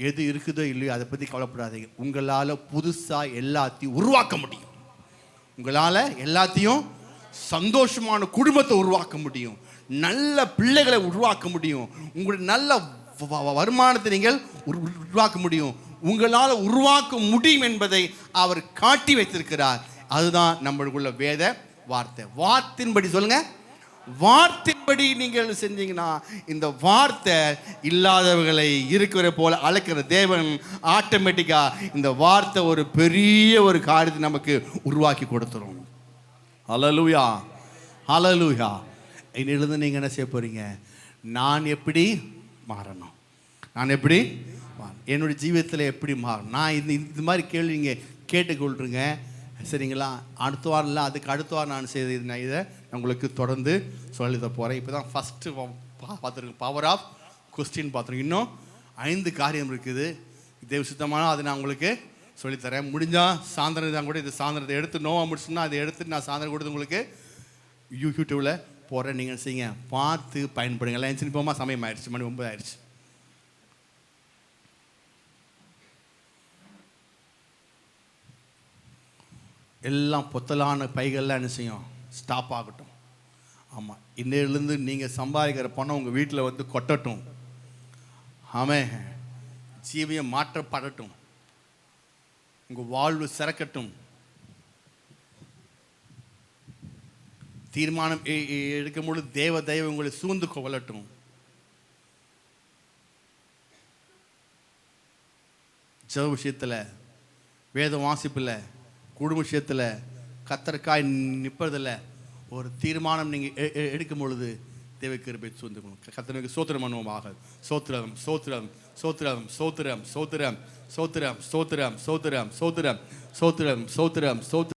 எது இருக்குதோ இல்லையோ அதை பற்றி கவலைப்படாதீங்க. உங்களால் புதுசாக எல்லாத்தையும் உருவாக்க முடியும். உங்களால் எல்லாத்தையும் சந்தோஷமான குடும்பத்தை உருவாக்க முடியும், நல்ல பிள்ளைகளை உருவாக்க முடியும், உங்களுடைய நல்ல வருமானத்தை நீங்கள் உருவாக்க முடியும். உங்களால் உருவாக்க முடியும் என்பதை அவர் காட்டி வைத்திருக்கிறார். அதுதான் நம்மளுக்குள்ள வேத வார்த்தை. வார்த்தையின்படி சொல்லுங்க, வார்த்தையின்படி நீங்கள் செஞ்சீங்கன்னா இந்த வார்த்தை இல்லாதவர்களை இருக்கிற போல அழைக்கிற தேவன் ஆட்டோமேட்டிக்கா இந்த வார்த்தை ஒரு பெரிய ஒரு காரியத்தை நமக்கு உருவாக்கி கொடுத்துரும். ஹல்லேலூயா, ஹல்லேலூயா. இன்னிலிருந்து நீங்கள் என்ன செய்ய போகிறீங்க? நான் எப்படி மாறணும், நான் எப்படி என்னுடைய ஜீவிதத்தில் எப்படி மாறணும், நான் இது மாதிரி கேள்வி நீங்கள் கேட்டுக்கொள்றீங்க. சரிங்களா? அடுத்த வாரம் இல்லை, அதுக்கு அடுத்த வாரம் நான் செய்து நான் இதை உங்களுக்கு தொடர்ந்து சொல்லித்த போகிறேன். இப்போ தான் ஃபஸ்ட்டு பார்த்துருக்கேன், பவர் ஆஃப் கொஸ்டின் பார்த்துருக்கோம். இன்னும் 5 காரியம் இருக்குது. இதே சுத்தமான அதை நான் உங்களுக்கு சொல்லித்தரேன். முடிஞ்சால் சாயந்தரம் தான் கூட இது சாயந்தரத்தை எடுத்து நோவா முடிச்சுன்னா அதை எடுத்துட்டு நான் சாயந்தரம் கொடுத்து உங்களுக்கு யூடியூப்பில் போகிறேன். நீங்கள் செய்யுங்க, பார்த்து பயன்படுங்க. எல்லாம் எஞ்சின்னு போமா, சமயம் ஆயிடுச்சு, மணி 9 ஆயிடுச்சு. எல்லாம் பொத்தலான பைகள்லாம் என்ன செய்யும்? ஸ்டாப் ஆகட்டும். ஆமாம், இன்னையிலேருந்து நீங்கள் சம்பாதிக்கிற பணம் உங்கள் வீட்டில் வந்து கொட்டட்டும். ஆமாம், ஜீவியம் மாற்றப்படட்டும், உங்கள் வாழ்வு சிறக்கட்டும். தீர்மானம் எடுக்கும் பொழுது தேவ தயவு உங்களை சூழ்ந்து கொள்ளட்டும். ஜெப விஷயத்தில், வேத வாசிப்பில், குடும்ப விஷயத்தில், கத்தர்க்காய் நிற்பதில் ஒரு தீர்மானம் நீங்கள் எடுக்கும் பொழுது தேவ கிருபை சூழ்ந்துக்கணும். கத்தனுக்கு சோத்திரம் பண்ணுவோமாக. சோத்திரம், சோத்திரம், சோத்திரம், சோத்திரம், சோத்திரம், சோத்திரம், சோத்திரம், சோத்திரம், சோத்திரம், சோத்திரம், சோத்திரம், சோத்திரம்.